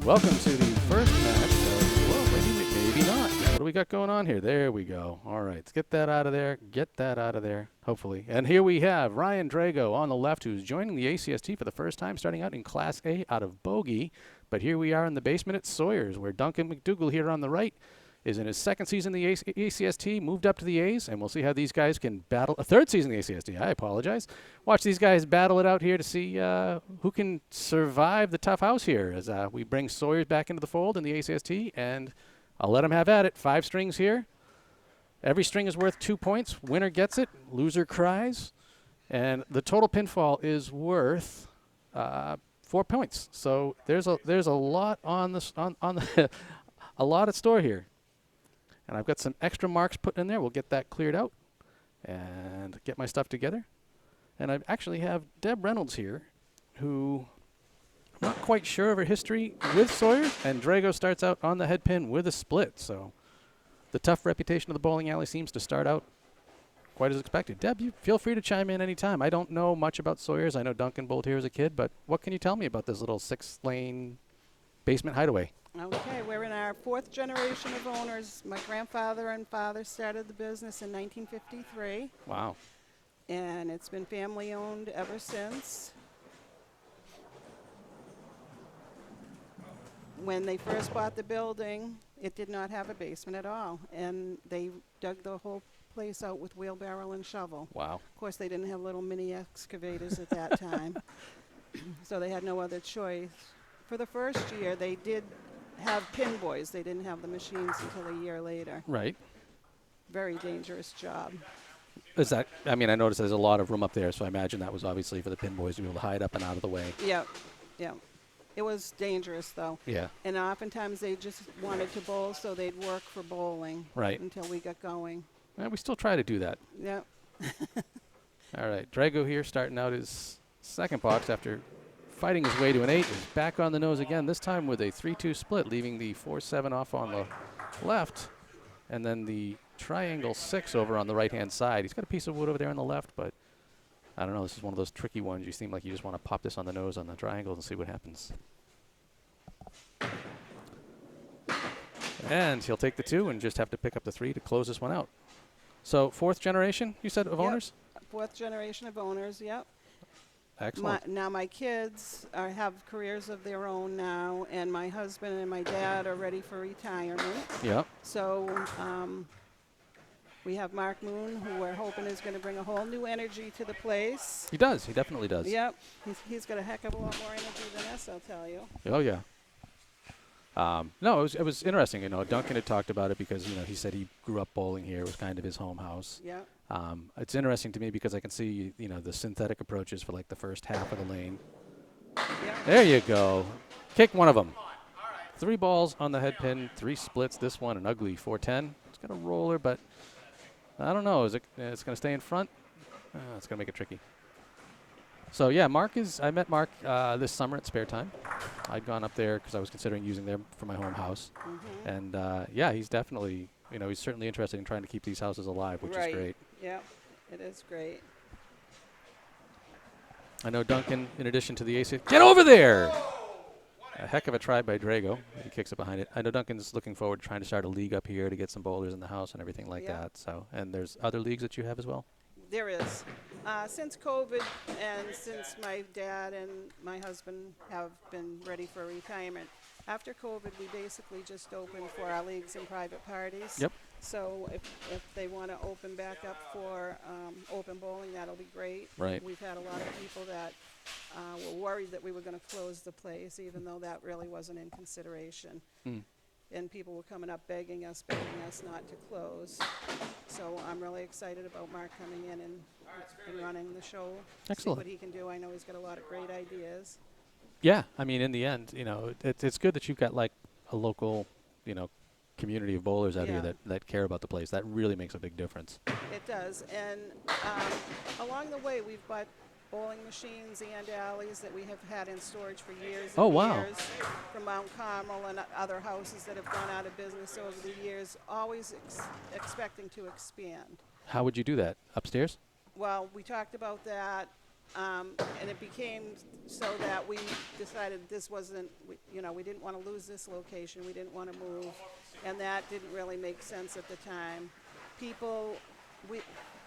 Welcome to the first match of, well, maybe not. What do we got going on here? There we go. All right, let's get that out of there. Get that out of there, hopefully. And here we have Ryan Drago on the left, who's joining the ACST for the first time, starting out in Class A out of Bogey. But here we are in the basement at Sawyer's, where Duncan MacDougall here on the right is in his second season in the ACST, moved up to the A's, and we'll see how these guys can battle. A third season in the ACST, I apologize. Watch these guys battle it out here to see who can survive the tough house here as we bring Sawyer's back into the fold in the ACST, and I'll let them have at it. 5 strings here. Every string is worth 2 points. Winner gets it, loser cries, and the total pinfall is worth 4 points. So there's a lot on this on the a lot at store here. And I've got some extra marks put in there. We'll get that cleared out and get my stuff together. And I actually have Deb Reynolds here, who I'm not quite sure of her history with Sawyer. And Drago starts out on the head pin with a split. So the tough reputation of the bowling alley seems to start out quite as expected. Deb, you feel free to chime in anytime. I don't know much about Sawyer's. I know Duncan bowled here as a kid, but what can you tell me about this little 6-lane basement hideaway? Okay, we're in our 4th generation of owners. My grandfather and father started the business in 1953. Wow. And it's been family owned ever since. When they first bought the building, it did not have a basement at all. And they dug the whole place out with wheelbarrow and shovel. Wow. Of course, they didn't have little mini excavators at that time. So they had no other choice. For the first year, they did have pin boys. They didn't have the machines until a year later. Right. Very dangerous job. Is that, I mean, I noticed there's a lot of room up there, so I imagine that was obviously for the pin boys to be able to hide up and out of the way. Yep, yep. It was dangerous, though. Yeah. And oftentimes they just wanted to bowl, so they'd work for bowling. Right. Until we got going. Well, we still try to do that. Yep. All right. Drago here starting out his second box after fighting his way to an 8. Is back on the nose again, this time with a 3-2 split, leaving the 4-7 off on the left, and then the triangle 6 over on the right-hand side. He's got a piece of wood over there on the left, but I don't know. This is one of those tricky ones. You seem like you just want to pop this on the nose on the triangle and see what happens. And he'll take the 2 and just have to pick up the 3 to close this one out. So 4th generation, you said, of owners? 4th generation of owners, yep. Excellent. Now my kids have careers of their own now, and my husband and my dad are ready for retirement. Yep. So we have Mark Moon, who we're hoping is going to bring a whole new energy to the place. He does. He definitely does. Yep. He's got a heck of a lot more energy than us, I'll tell you. Oh, yeah. No, it was interesting. You know, Duncan had talked about it because, you know, he said he grew up bowling here. It was kind of his home house. Yeah. It's interesting to me because I can see, you know, the synthetic approaches for like the first half of the lane. Yep. There you go. Kick one of them. 3 balls on the head pin, 3 splits. This one, an ugly 410. It's got a roller, but I don't know. Is it? It's going to stay in front. It's going to make it tricky. So yeah, I met Mark this summer at Spare Time. I'd gone up there because I was considering using them for my home house. Mm-hmm. And yeah, he's definitely, you know, he's certainly interested in trying to keep these houses alive, which is great. Yeah, it is great. I know Duncan, in addition to the AC, get over there! A heck of a try by Drago. He kicks it behind it. I know Duncan's looking forward to trying to start a league up here to get some bowlers in the house and everything like that. So, and there's other leagues that you have as well? There is. Since COVID and since my dad and my husband have been ready for retirement, after COVID, we basically just opened for our leagues and private parties. Yep. So if they want to open back up for open bowling, that'll be great. Right. We've had a lot of people that were worried that we were going to close the place, even though that really wasn't in consideration. Mm. And people were coming up begging us not to close. So I'm really excited about Mark coming in and running the show. Excellent. See what he can do. I know he's got a lot of great ideas. Yeah, I mean, in the end, you know, it's good that you've got like a local, you know, community of bowlers out here that care about the place. That really makes a big difference. It does. And along the way, we've bought bowling machines and alleys that we have had in storage for years and years from Mount Carmel and other houses that have gone out of business over the years, always expecting to expand. How would you do that? Upstairs? Well, we talked about that And it became so that we decided this wasn't, we didn't want to lose this location. We didn't want to move. And that didn't really make sense at the time.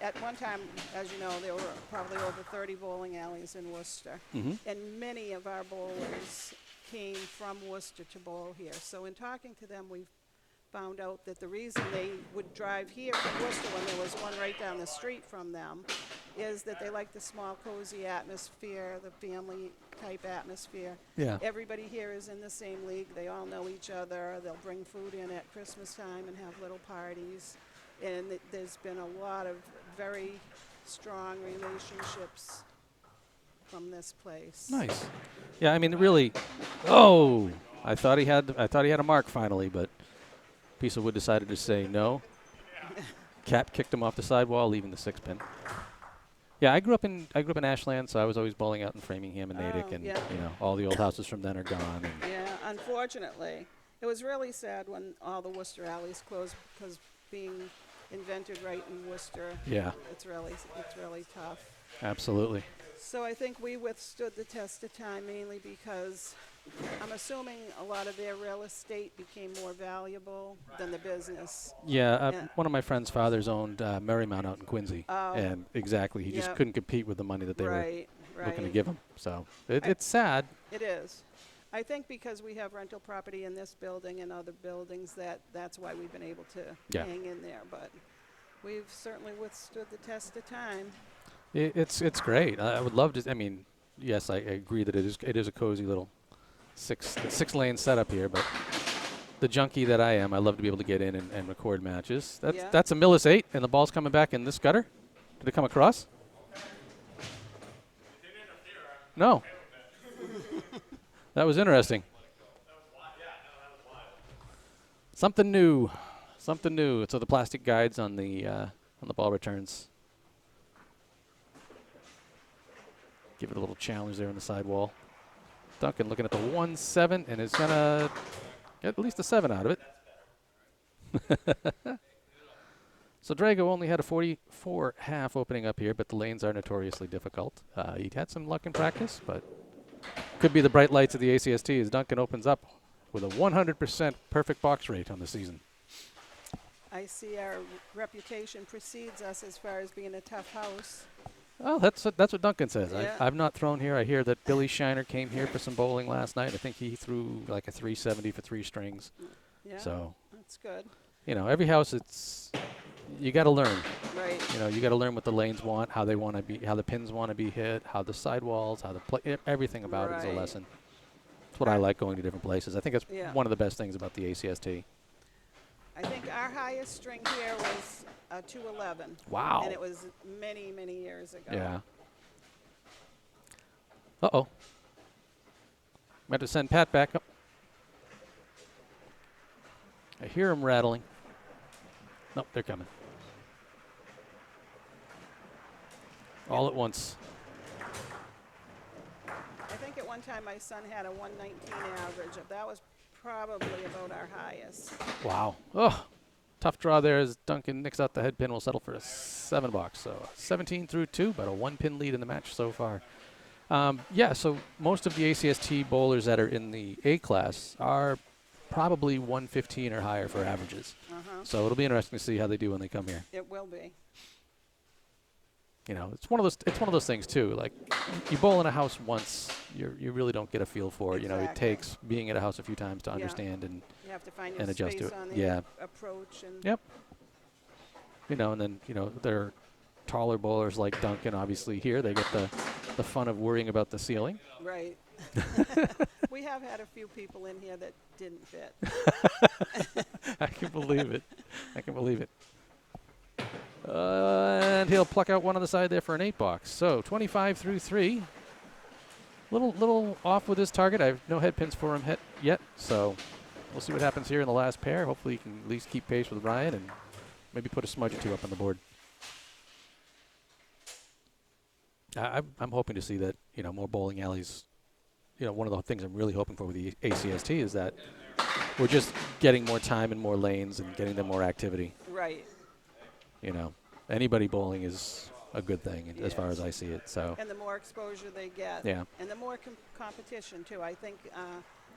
At one time, as you know, there were probably over 30 bowling alleys in Worcester. And many of our bowlers came from Worcester to bowl here. So in talking to them, we found out that the reason they would drive here from Worcester when there was one right down the street from them is that they like the small, cozy atmosphere, the family-type atmosphere. Yeah. Everybody here is in the same league. They all know each other. They'll bring food in at Christmas time and have little parties. And there's been a lot of very strong relationships from this place. Nice. Yeah, I mean, really. Oh, I thought he had a mark finally, but piece of wood decided to say no. Cap kicked him off the sidewall, leaving the 6-pin. Yeah, I grew up in Ashland, so I was always bowling out in Framingham and Natick, and all the old houses from then are gone. And yeah, unfortunately, it was really sad when all the Worcester alleys closed because being invented right in Worcester, it's really tough. Absolutely. So I think we withstood the test of time mainly because I'm assuming a lot of their real estate became more valuable than the business. Yeah, one of my friend's fathers owned Marymount out in Quincy, and exactly, he just couldn't compete with the money that they were looking to give him. So it's sad. It is. I think because we have rental property in this building and other buildings, that's why we've been able to hang in there. But we've certainly withstood the test of time. It's great. I would love to. I mean, yes, I agree that it is a cozy little six-lane setup here. But the junkie that I am, I love to be able to get in and record matches. That's a Millis 8, and the ball's coming back in this gutter. Did it come across? No. That was interesting. Something new. Something new. So the plastic guides on the ball returns. Give it a little challenge there on the sidewall. Duncan looking at the 1-7 and is going to get at least a 7 out of it. So Drago only had a 44 half opening up here, but the lanes are notoriously difficult. He had some luck in practice, but could be the bright lights of the ACST as Duncan opens up with a 100% perfect box rate on the season. I see our reputation precedes us as far as being a tough house. Well, that's what Duncan says. Yeah. I've not thrown here. I hear that Billy Shiner came here for some bowling last night. I think he threw like a 370 for 3 strings. Yeah, so that's good. Every house, you got to learn. Right. You got to learn what the lanes want, how they want to be, how the pins want to be hit, how the sidewalls, how the everything about it is a lesson. That's what I like going to different places. I think that's one of the best things about the ACST. I think our highest string here was a 211. Wow. And it was many, many years ago. Yeah. Uh-oh. Might have to send Pat back up. I hear him rattling. Nope, they're coming. All at once. I think at one time my son had a 119 average. That was probably about our highest. Wow. Oh, tough draw there as Duncan nicks out the head pin. Will settle for a 7 box. So 17 through 2, but a 1-pin lead in the match so far. So most of the ACST bowlers that are in the A class are probably 115 or higher for averages. So it'll be interesting to see how they do when they come here. It will be. It's one of those things too. Like you bowl in a house once, you really don't get a feel for it. Exactly. It takes being at a house a few times to understand and you have to find your adjust space to it. on the approach and Yep. And then there are taller bowlers like Duncan. Obviously here they get the fun of worrying about the ceiling. Right. We have had a few people in here that didn't fit. I can believe it. And he'll pluck out one on the side there for an 8 box. So 25 through 3. Little off with his target. I have no head pins for him yet. So we'll see what happens here in the last pair. Hopefully he can at least keep pace with Ryan and maybe put a smudge or 2 up on the board. I'm hoping to see that, more bowling alleys. One of the things I'm really hoping for with the ACST is that we're just getting more time and more lanes and getting them more activity. Right. Anybody bowling is a good thing as far as I see it. So. And the more exposure they get. Yeah. And the more competition, too. I think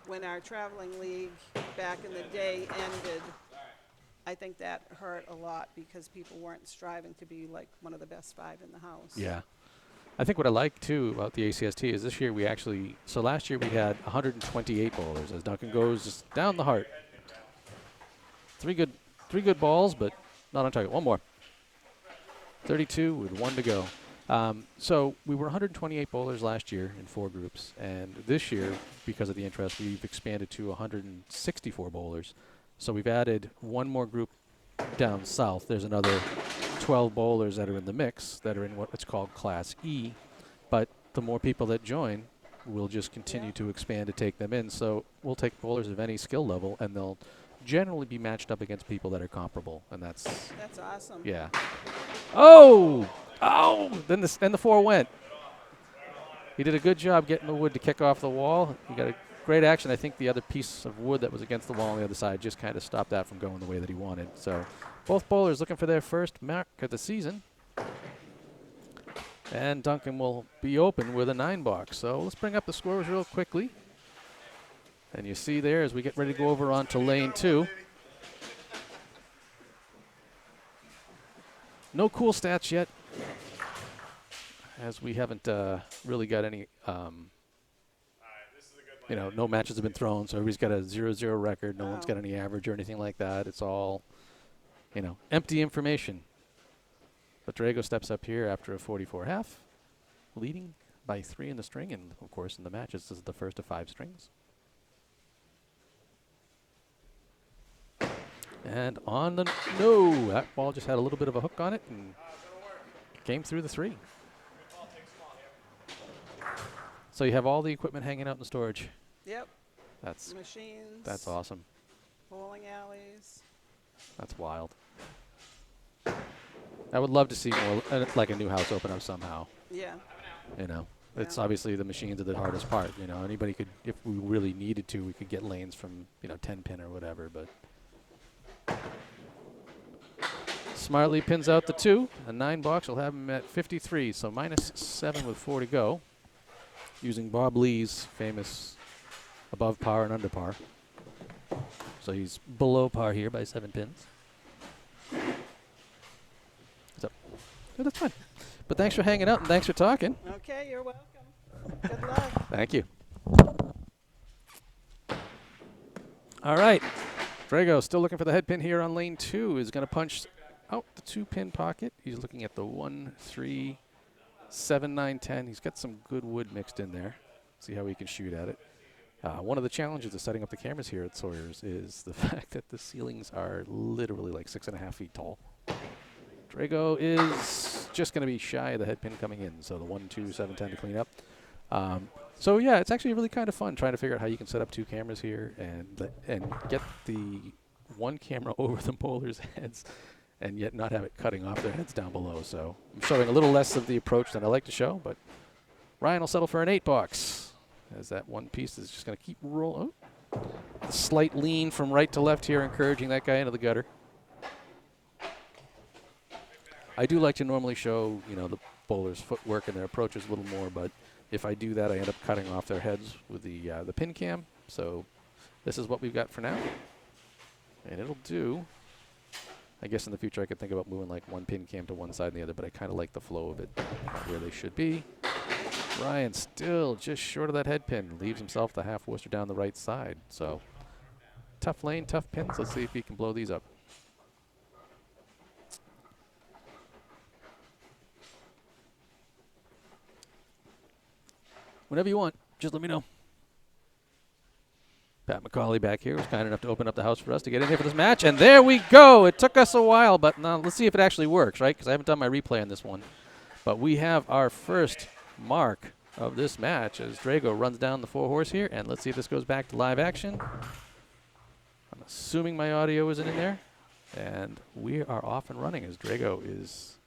when our traveling league back in the day ended, I think that hurt a lot because people weren't striving to be like one of the best 5 in the house. Yeah. I think what I like, too, about the ACST is this year we actually, so last year we had 128 bowlers as Duncan goes just down the heart. Three good balls, but not on target. One more. 32 with 1 to go. So we were 128 bowlers last year in 4 groups, and this year, because of the interest, we've expanded to 164 bowlers. So we've added 1 more group down south. There's another 12 bowlers that are in the mix that are in what's called Class E, but the more people that join, we'll just continue to expand to take them in. So we'll take bowlers of any skill level, and they'll generally be matched up against people that are comparable, and that's awesome. Yeah. Oh! Then the 4 went. He did a good job getting the wood to kick off the wall. He got a great action. I think the other piece of wood that was against the wall on the other side just kind of stopped that from going the way that he wanted. So both bowlers looking for their first mark of the season. And Duncan will be open with a 9 box. So let's bring up the scores real quickly. And you see there as we get ready to go over onto lane 2. No cool stats yet, as we haven't really got any, no matches have been thrown, so everybody's got a 0-0 record. No one's got any average or anything like that. It's all, empty information. But Drago steps up here after a 44 half, leading by 3 in the string, and of course in the matches, this is the first of 5 strings. And on the no, that ball just had a little bit of a hook on it and came through the 3. So you have all the equipment hanging out in the storage. Yep. That's machines. That's awesome. Bowling alleys. That's wild. I would love to see more, like a new house open up somehow. Yeah. It's obviously the machines are the hardest part. Anybody could, if we really needed to, we could get lanes from 10 pin or whatever, but. Smartly pins out the 2. A 9 box will have him at 53, so -7 with 4 to go. Using Bob Lee's famous above par and under par. So he's below par here by 7 pins. So, that's fine. But thanks for hanging out and thanks for talking. Okay, you're welcome. Good luck. Thank you. All right. Drago still looking for the head pin here on lane 2. Is going to punch out the 2-pin pocket. He's looking at the 1, 3, 7, 9, 10. He's got some good wood mixed in there. See how he can shoot at it. One of the challenges of setting up the cameras here at Sawyer's is the fact that the ceilings are literally like 6.5 feet tall. Drago is just going to be shy of the head pin coming in, so the 1, 2, 7, 10 to clean up. So yeah, it's actually really kind of fun trying to figure out how you can set up 2 cameras here and get the 1 camera over the bowlers' heads and yet not have it cutting off their heads down below. So I'm showing a little less of the approach than I like to show, but Ryan will settle for an 8 box as that 1 piece is just going to keep rolling. Oh. A slight lean from right to left here, encouraging that guy into the gutter. I do like to normally show, the bowlers' footwork and their approaches a little more, but if I do that, I end up cutting off their heads with the pin cam. So this is what we've got for now. And it'll do. I guess in the future I could think about moving like 1 pin cam to one side and the other, but I kind of like the flow of it where they should be. Ryan still just short of that head pin. Leaves himself the half Worcester down the right side. So tough lane, tough pins. Let's see if he can blow these up. Whenever you want, just let me know. Pat McCauley back here was kind enough to open up the house for us to get in here for this match. And there we go. It took us a while, but now let's see if it actually works, right? Because I haven't done my replay on this one. But we have our first mark of this match as Drago runs down the 4-horse here. And let's see if this goes back to live action. I'm assuming my audio isn't in there. And we are off and running as Drago is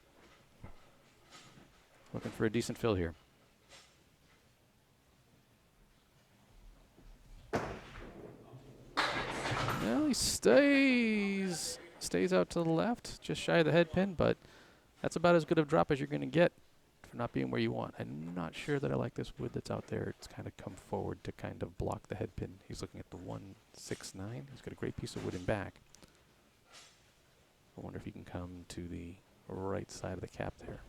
looking for a decent fill here. Well, he stays out to the left, just shy of the head pin, but That's about as good of drop as you're going to get for not being where you want. I'm not sure that I like this wood that's out there. It's kind of come forward to kind of block the head pin. He's looking at the 169. He's got a great piece of wood in back. I wonder if he can come to the right side of the cap there.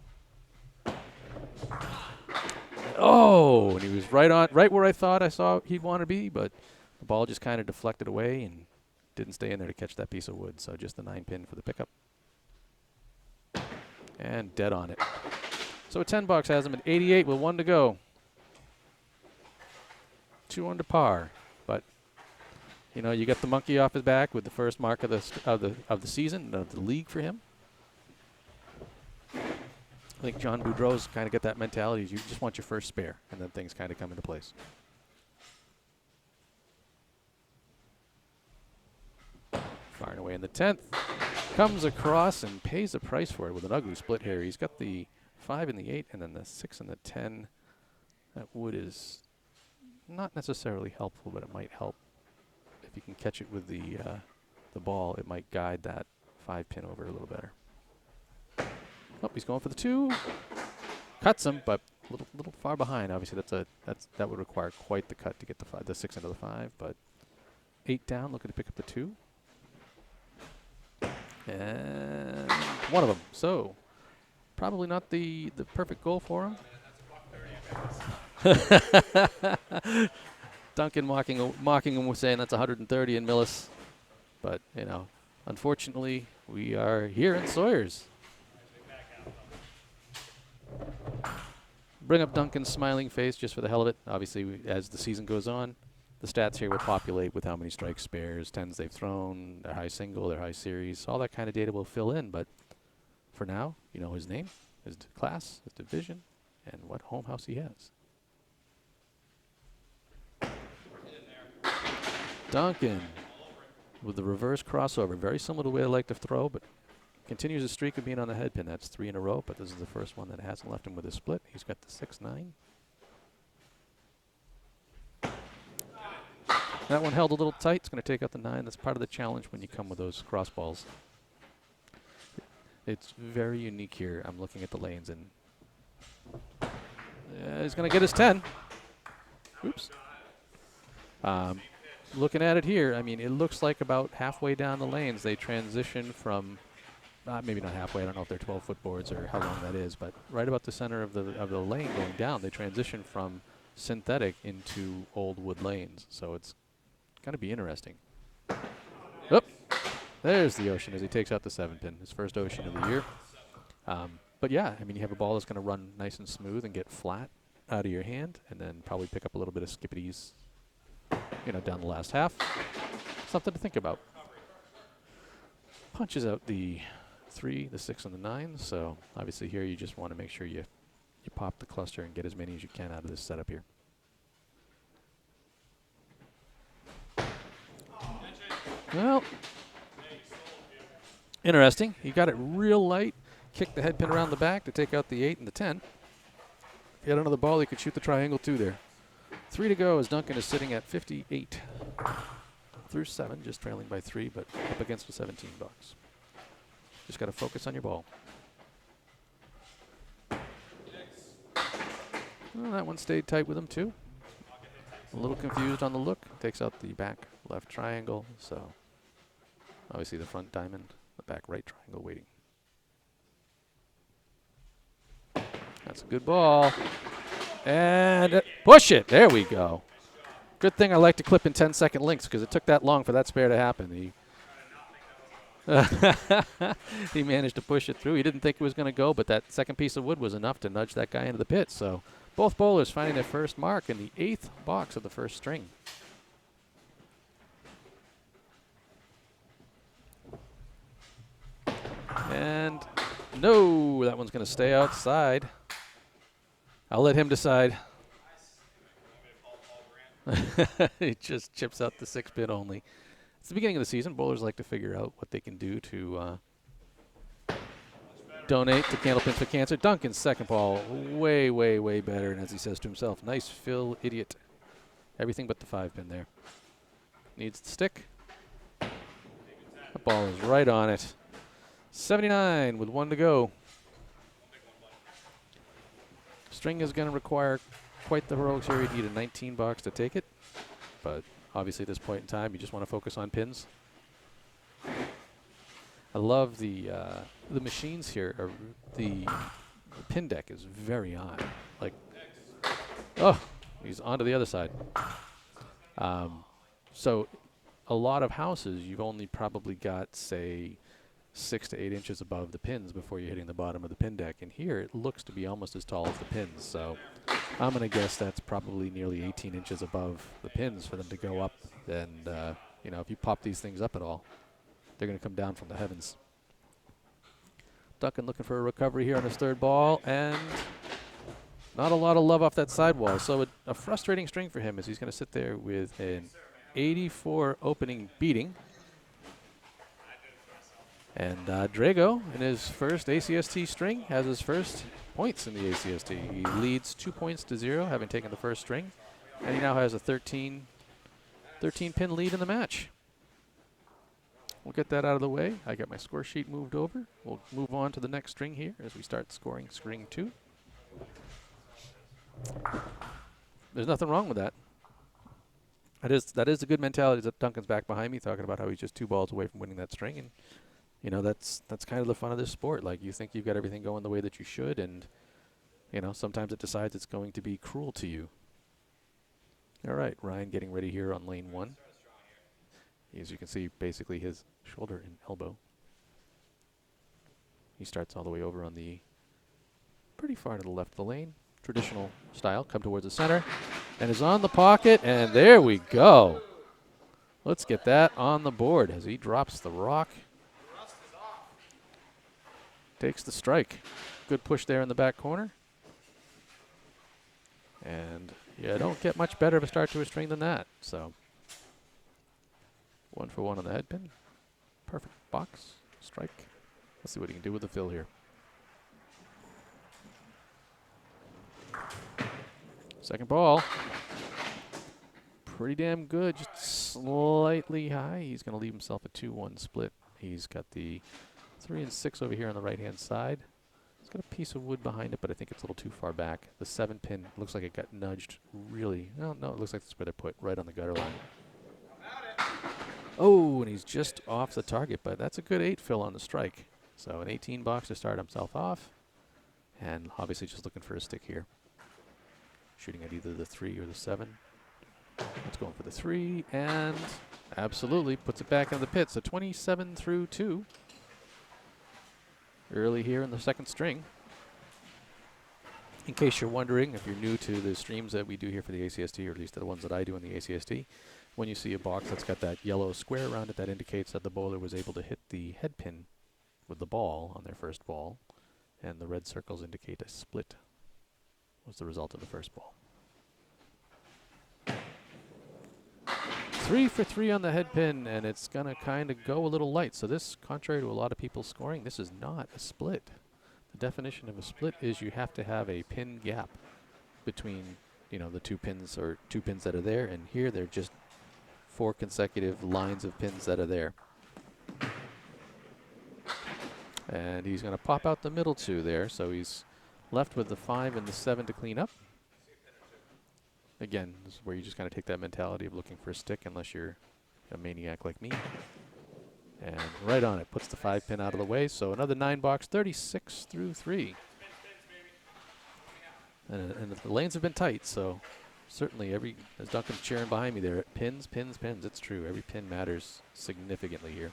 Oh, and he was right where I thought I saw he'd want to be, but the ball just kind of deflected away and didn't stay in there to catch that piece of wood. So just the 9-pin for the pickup. And dead on it. So a 10 bucks has him at 88 with 1 to go. 2 under par, but you know, you got the monkey off his back with the first mark of the season of the league for him. I think John Boudreau's kind of got that mentality. You just want your first spare, and then things kind of come into place. Firing away in the 10th. Comes across and pays the price for it with an ugly split here. He's got the 5 and the 8, and then the 6 and the 10. That wood is not necessarily helpful, but it might help. If you can catch it with the ball, it might guide that 5-pin over a little better. Oh, he's going for the 2. Cuts him, but a little far behind. Obviously, that would require quite the cut to get the 6 into the 5. But 8 down, looking to pick up the 2. And one of them. So probably not the perfect goal for him. Duncan mocking him with saying that's 130 in Millis. But, you know, unfortunately, we are here in Sawyer's. Bring up Duncan's smiling face just for the hell of it. Obviously, as the season goes on, the stats here will populate with how many strikes, spares, 10s they've thrown, their high single, their high series. All that kind of data will fill in. But for now, you know his name, his class, his division, and what home house he has. Duncan with the reverse crossover. Very similar to the way I like to throw, but continues a streak of being on the head pin. That's 3 in a row, but this is the first one that hasn't left him with a split. He's got the 6-9. That one held a little tight. It's going to take out the 9. That's part of the challenge when you come with those cross balls. It's very unique here. I'm looking at the lanes, and he's going to get his 10. Oops. Looking at it here, I mean, it looks like about halfway down the lanes they transition from, maybe not halfway, I don't know if they're 12-foot boards or how long that is, but right about the center of the lane going down, they transition from synthetic into old wood lanes. So it's going to be interesting. Oop. There's the ocean as he takes out the 7-pin, his first ocean of the year. But yeah, I mean, you have a ball that's going to run nice and smooth and get flat out of your hand, and then probably pick up a little bit of skippities, you know, down the last half. Something to think about. Punches out the 3, the 6, and the 9. So obviously here you just want to make sure you pop the cluster and get as many as you can out of this setup here. Well, interesting. He got it real light, kicked the head pin around the back to take out the 8 and the 10. If he had another ball, he could shoot the triangle too there. 3 to go as Duncan is sitting at 58 through 7, just trailing by 3, but up against the 17 bucks. Just got to focus on your ball. Well, that one stayed tight with him too. A little confused on the look. Takes out the back left triangle, so obviously the front diamond, the back right triangle waiting. That's a good ball. And push it. There we go. Good thing I like to clip in 10-second links because it took that long for that spare to happen. He managed to push it through. He didn't think it was going to go, but that second piece of wood was enough to nudge that guy into the pit. So both bowlers finding their first mark in the 8th box of the first string. And no, that one's going to stay outside. I'll let him decide. He just chips out the 6-pin only. It's the beginning of the season. Bowlers like to figure out what they can do to donate to Candlepins for Cancer. Duncan's second ball, way, way, way better. And as he says to himself, nice fill, idiot. Everything but the 5-pin there. Needs the stick. The ball is right on it. 79 with 1 to go. String is going to require quite the heroics here. You need a 19 box to take it. But obviously at this point in time, you just want to focus on pins. I love the machines here. The pin deck is very high. Like, oh, he's onto the other side. So a lot of houses, you've only probably got, say, 6 to 8 inches above the pins before you're hitting the bottom of the pin deck. And here it looks to be almost as tall as the pins. So I'm going to guess that's probably nearly 18 inches above the pins for them to go up. And, you know, if you pop these things up at all, they're going to come down from the heavens. Duncan looking for a recovery here on his third ball. And not a lot of love off that sidewall. So a frustrating string for him as he's going to sit there with an 84 opening beating. And Drago, in his first ACST string, has his first points in the ACST. He leads 2 points to 0, having taken the first string. And he now has a 13 pin lead in the match. We'll get that out of the way. I got my score sheet moved over. We'll move on to the next string here as we start scoring string 2. There's nothing wrong with that. That is a good mentality. That Duncan's back behind me talking about how he's just 2 balls away from winning that string. And you know, that's kind of the fun of this sport. Like, you think you've got everything going the way that you should, and, you know, sometimes it decides it's going to be cruel to you. All right, Ryan getting ready here on lane 1. As you can see, basically his shoulder and elbow. He starts all the way over on the pretty far to the left of the lane. Traditional style, come towards the center, and is on the pocket, and there we go. Let's get that on the board as he drops the rock. Takes the strike. Good push there in the back corner. And yeah, don't get much better of a start to a string than that. So 1 for 1 on the head pin. Perfect box. Strike. Let's see what he can do with the fill here. Second ball. Pretty damn good. Just slightly high. He's going to leave himself a 2-1 split. He's got the 3 and 6 over here on the right-hand side. It's got a piece of wood behind it, but I think it's a little too far back. The 7 pin looks like it got nudged really. No, it looks like that's where they're put, right on the gutter line. Oh, and he's just off the target, but that's a good 8 fill on the strike. So an 18 box to start himself off, and obviously just looking for a stick here. Shooting at either the 3 or the 7. It's going for the 3, and absolutely puts it back in the pit. So 27 through 2. Early here in the second string. In case you're wondering, if you're new to the streams that we do here for the ACST, or at least the ones that I do in the ACST, when you see a box that's got that yellow square around it, that indicates that the bowler was able to hit the head pin with the ball on their first ball, and the red circles indicate a split was the result of the first ball. 3 for 3 on the head pin, and it's going to kind of go a little light. So this, contrary to a lot of people scoring, this is not a split. The definition of a split is you have to have a pin gap between, you know, the 2 pins or 2 pins that are there, and here they're just 4 consecutive lines of pins that are there. And he's going to pop out the middle 2 there, so he's left with the 5 and the 7 to clean up. Again, this is where you just kind of take that mentality of looking for a stick unless you're a maniac like me. And right on it, puts the 5 pin out of the way. So another 9 box, 36 through 3. And the lanes have been tight, so certainly as Duncan's cheering behind me there, pins, pins, pins. It's true, every pin matters significantly here.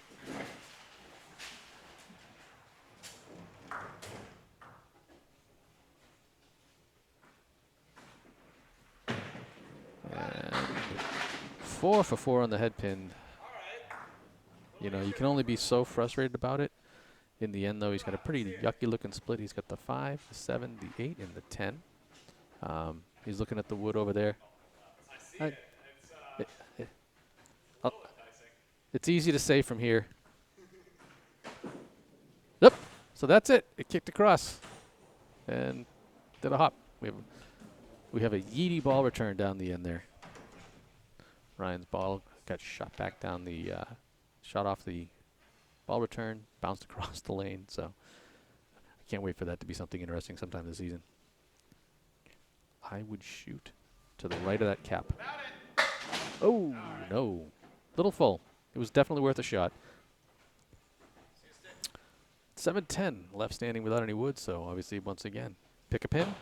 And 4 for 4 on the head pin. You know, you can only be so frustrated about it. In the end, though, he's got a pretty yucky-looking split. He's got the 5, the 7, the 8, and the 10. He's looking at the wood over there. It's easy to say from here. Yep. So that's it. It kicked across and did a hop. We have a yeety ball return down the end there. Ryan's ball got shot back down the, shot off the ball return, bounced across the lane. So I can't wait for that to be something interesting sometime this season. I would shoot to the right of that cap. Oh, no. Little full. It was definitely worth a shot. 7-10 left standing without any wood, so obviously once again, pick a pin.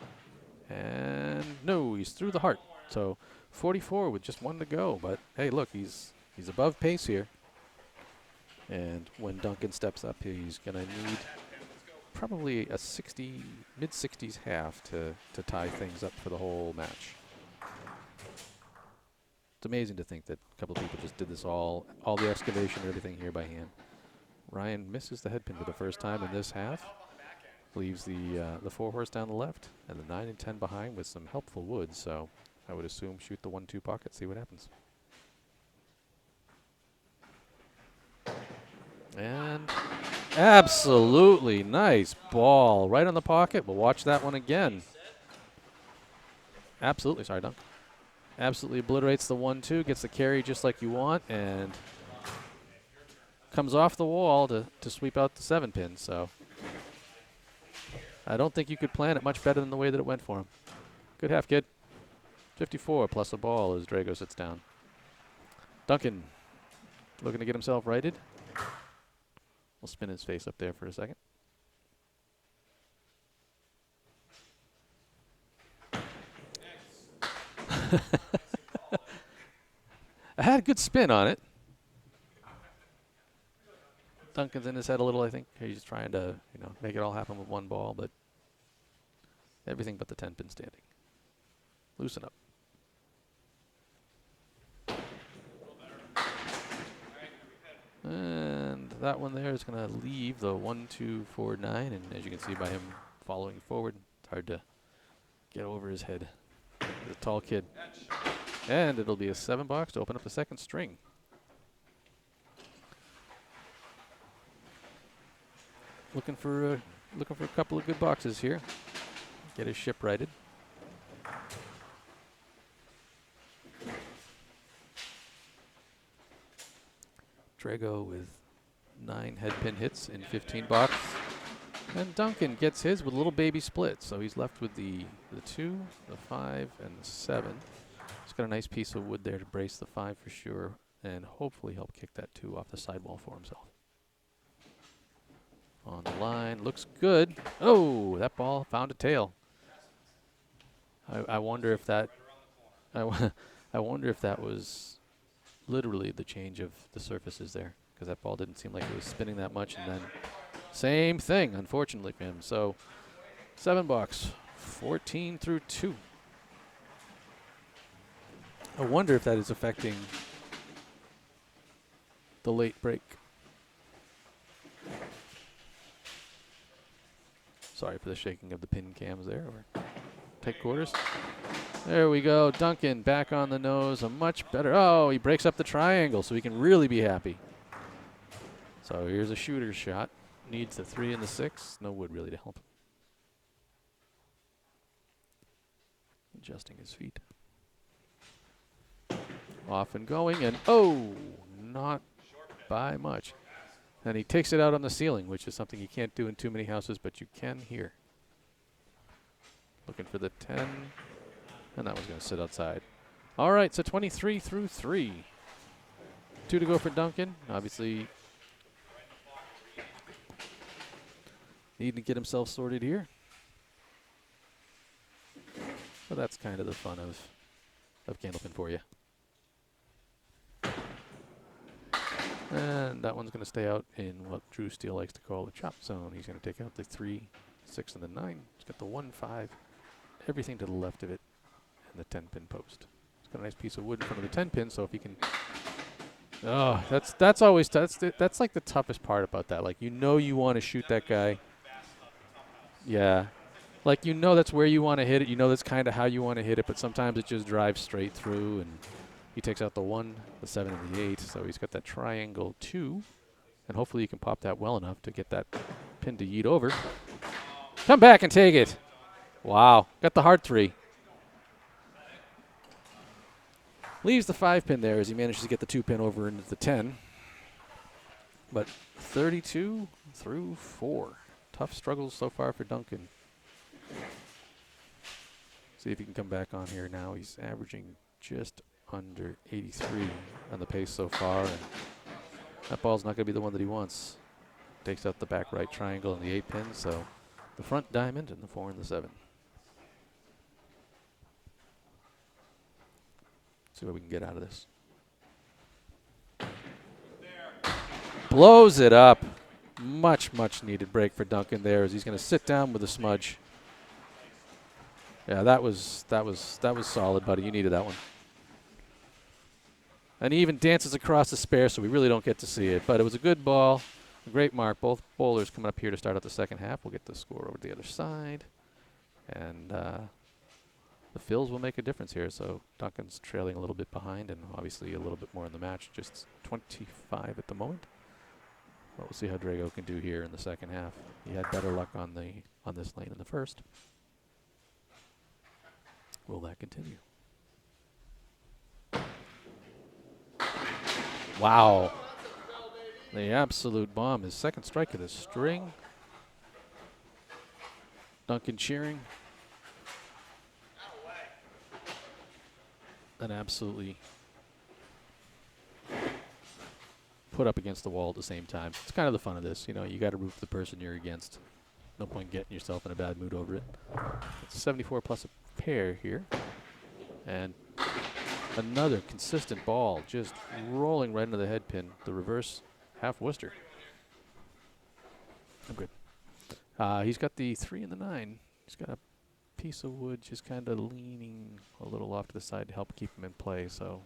And no, he's through the heart. So 44 with just one to go. But hey, look, he's above pace here. And when Duncan steps up, he's going to need probably a mid-60s half to tie things up for the whole match. It's amazing to think that a couple of people just did this all the excavation and everything here by hand. Ryan misses the head pin for the first time in this half. Leaves the 4-horse down the left and the 9 and 10 behind with some helpful wood. So I would assume shoot the 1-2 pocket, see what happens. And absolutely nice ball right on the pocket. We'll watch that one again. Absolutely, sorry, Dunk. Absolutely obliterates the 1-2, gets the carry just like you want, and comes off the wall to sweep out the 7 pin. So I don't think you could plan it much better than the way that it went for him. Good half, kid. 54 plus a ball as Drago sits down. Duncan looking to get himself righted. We'll spin his face up there for a second. I had a good spin on it. Duncan's in his head a little, I think. He's trying to, make it all happen with one ball, but everything but the 10-pin standing. Loosen up. And that one there is going to leave the 1-2-4-9, and as you can see by him following forward, it's hard to get over his head. He's a tall kid. And it'll be a 7 box to open up the second string. Looking for a couple of good boxes here. Get his ship righted. Drago with 9 head pin hits in 15 box. And Duncan gets his with a little baby split. So he's left with the 2, the 5, and the 7. He's got a nice piece of wood there to brace the 5 for sure. And hopefully help kick that 2 off the sidewall for himself. On the line, looks good. Oh, that ball found a tail. I wonder if that I wonder if that was literally the change of the surfaces there, because that ball didn't seem like it was spinning that much, and then same thing, unfortunately for him. So 7 box, 14 through 2. I wonder if that is affecting the late break. Sorry for the shaking of the pin cams there, or tight quarters. There we go. Duncan back on the nose. A much better. Oh, he breaks up the triangle, so he can really be happy. So here's a shooter's shot. Needs the 3 and the 6. No wood really to help him. Adjusting his feet. Off and going, and oh, not by much. And he takes it out on the ceiling, which is something you can't do in too many houses, but you can here. Looking for the 10, and that was going to sit outside. All right, so 23 through 3. 2 to go for Duncan. Obviously, needing to get himself sorted here. But that's kind of the fun of Candlepin for you. And that one's going to stay out in what Drew Steele likes to call the chop zone. He's going to take out the 3, 6, and the 9. He's got the 1, 5, everything to the left of it, and the 10-pin post. He's got a nice piece of wood in front of the 10-pin, so if he can... Oh, that's always... That's like the toughest part about that. Like, you want to shoot that guy. Yeah. Like, that's where you want to hit it. That's kind of how you want to hit it, but sometimes it just drives straight through, and he takes out the 1, the 7, and the 8. So he's got that triangle 2, and hopefully you can pop that well enough to get that pin to yeet over. Come back and take it. Wow. Got the hard 3. Leaves the 5 pin there as he manages to get the 2 pin over into the 10. But 32 through 4. Tough struggles so far for Duncan. See if he can come back on here now. He's averaging just under 83 on the pace so far, and that ball's not going to be the one that he wants. Takes out the back right triangle and the 8 pin, so the front diamond and the 4 and the 7. See what we can get out of this. Blows it up. Much needed break for Duncan there as he's going to sit down with a smudge. Yeah, that was solid, buddy. You needed that one. And he even dances across the spare, so we really don't get to see it. But it was a good ball, a great mark. Both bowlers coming up here to start out the second half. We'll get the score over to the other side. And the fills will make a difference here. So Duncan's trailing a little bit behind and obviously a little bit more in the match. Just 25 at the moment. But we'll see how Drago can do here in the second half. He had better luck on this lane in the first. Will that continue? Wow. The absolute bomb. His second strike of the string. Duncan cheering. And absolutely put up against the wall at the same time. It's kind of the fun of this. You know, you got to root for the person you're against. No point getting yourself in a bad mood over it. It's 74 plus a pair here. And another consistent ball just rolling right into the head pin. The reverse half Worcester. I'm good. He's got the 3 and the 9. He's got a piece of wood just kind of leaning a little off to the side to help keep him in play. So,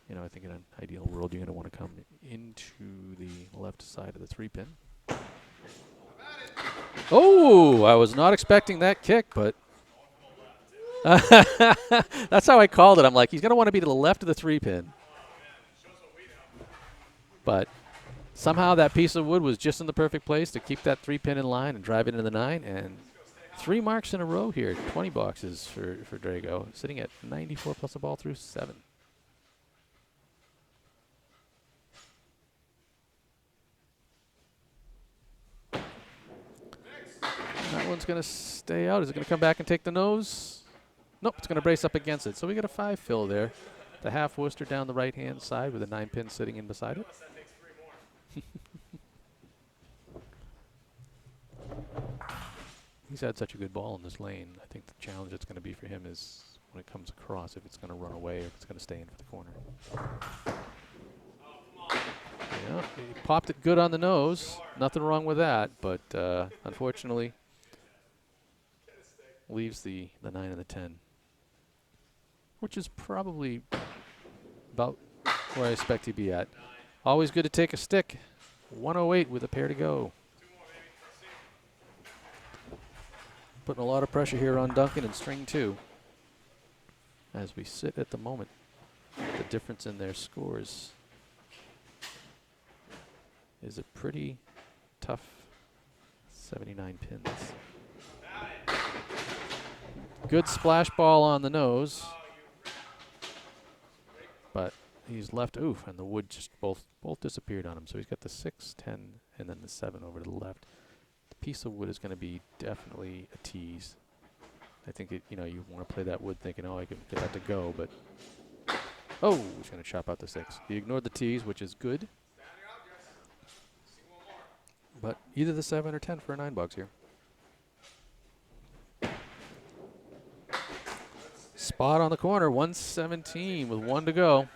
you know, I think in an ideal world, you're going to want to come into the left side of the 3 pin. Oh, I was not expecting that kick, but that's how I called it. I'm like, he's going to want to be to the left of the 3 pin. But somehow that piece of wood was just in the perfect place to keep that 3 pin in line and drive it into the 9. And 3 marks in a row here, 20 boxes for Drago, sitting at 94 plus a ball through 7. That one's going to stay out. Is it going to come back and take the nose? Nope, it's going to brace up against it. So we got a 5 fill there. The half Worcester down the right-hand side with a 9 pin sitting in beside it. He's had such a good ball in this lane. I think the challenge it's going to be for him is when it comes across, if it's going to run away or if it's going to stay in for the corner. Yeah, he popped it good on the nose. Nothing wrong with that, but unfortunately leaves the 9 and the 10, which is probably about where I expect to be at. Always good to take a stick. 108 with a pair to go. Putting a lot of pressure here on Duncan in string 2. As we sit at the moment, the difference in their scores is a pretty tough 79 pins. Good splash ball on the nose, but he's left, oof, and the wood just both disappeared on him. So he's got the 6, 10, and then the 7 over to the left. The piece of wood is going to be definitely a tease. I think you want to play that wood thinking, oh, I can get that to go, but oh, he's going to chop out the 6. He ignored the tease, which is good. But either the 7 or 10 for a 9 bucks here. Spot on the corner, 117 with 1 to go.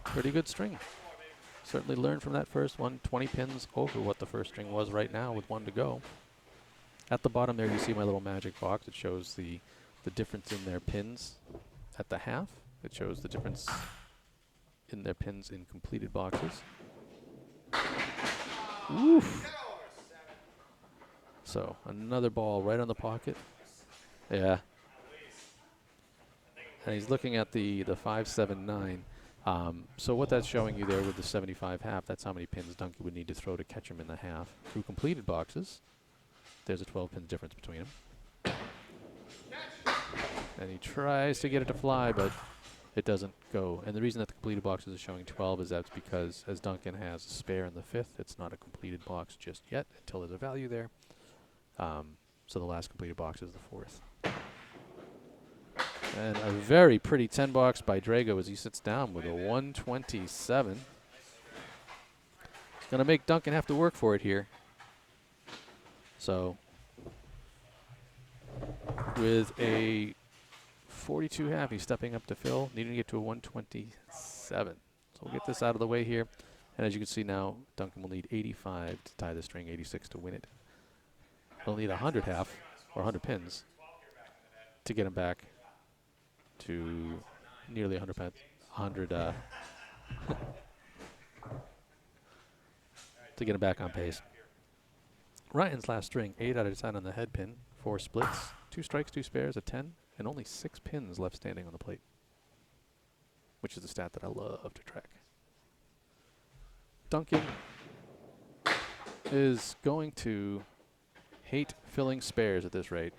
Pretty good string. Certainly learned from that first one. 20 pins over what the first string was right now with 1 to go. At the bottom there you see my little magic box. It shows the difference in their pins at the half. It shows the difference in their pins in completed boxes. Oof. So another ball right on the pocket. Yeah. And he's looking at the 579. So what that's showing you there with the 75 half, that's how many pins Duncan would need to throw to catch him in the half. Through completed boxes, there's a 12 pin difference between them. And he tries to get it to fly, but it doesn't go. And the reason that the completed boxes are showing 12 is that's because as Duncan has a spare in the 5th, it's not a completed box just yet until there's a value there. So the last completed box is the 4th. And a very pretty 10 box by Drago as he sits down with a 127. It's going to make Duncan have to work for it here. So with a 42 half, he's stepping up to fill, needing to get to a 127. So we'll get this out of the way here. And as you can see now, Duncan will need 85 to tie the string, 86 to win it. He'll need 100 half, or 100 pins, to get him back to nearly 100 pins. 100, to get him back on pace. Ryan's last string, 8 out of 10 on the head pin, 4 splits, 2 strikes, 2 spares, a 10, and only 6 pins left standing on the plate, which is a stat that I love to track. Duncan is going to hate filling spares at this rate.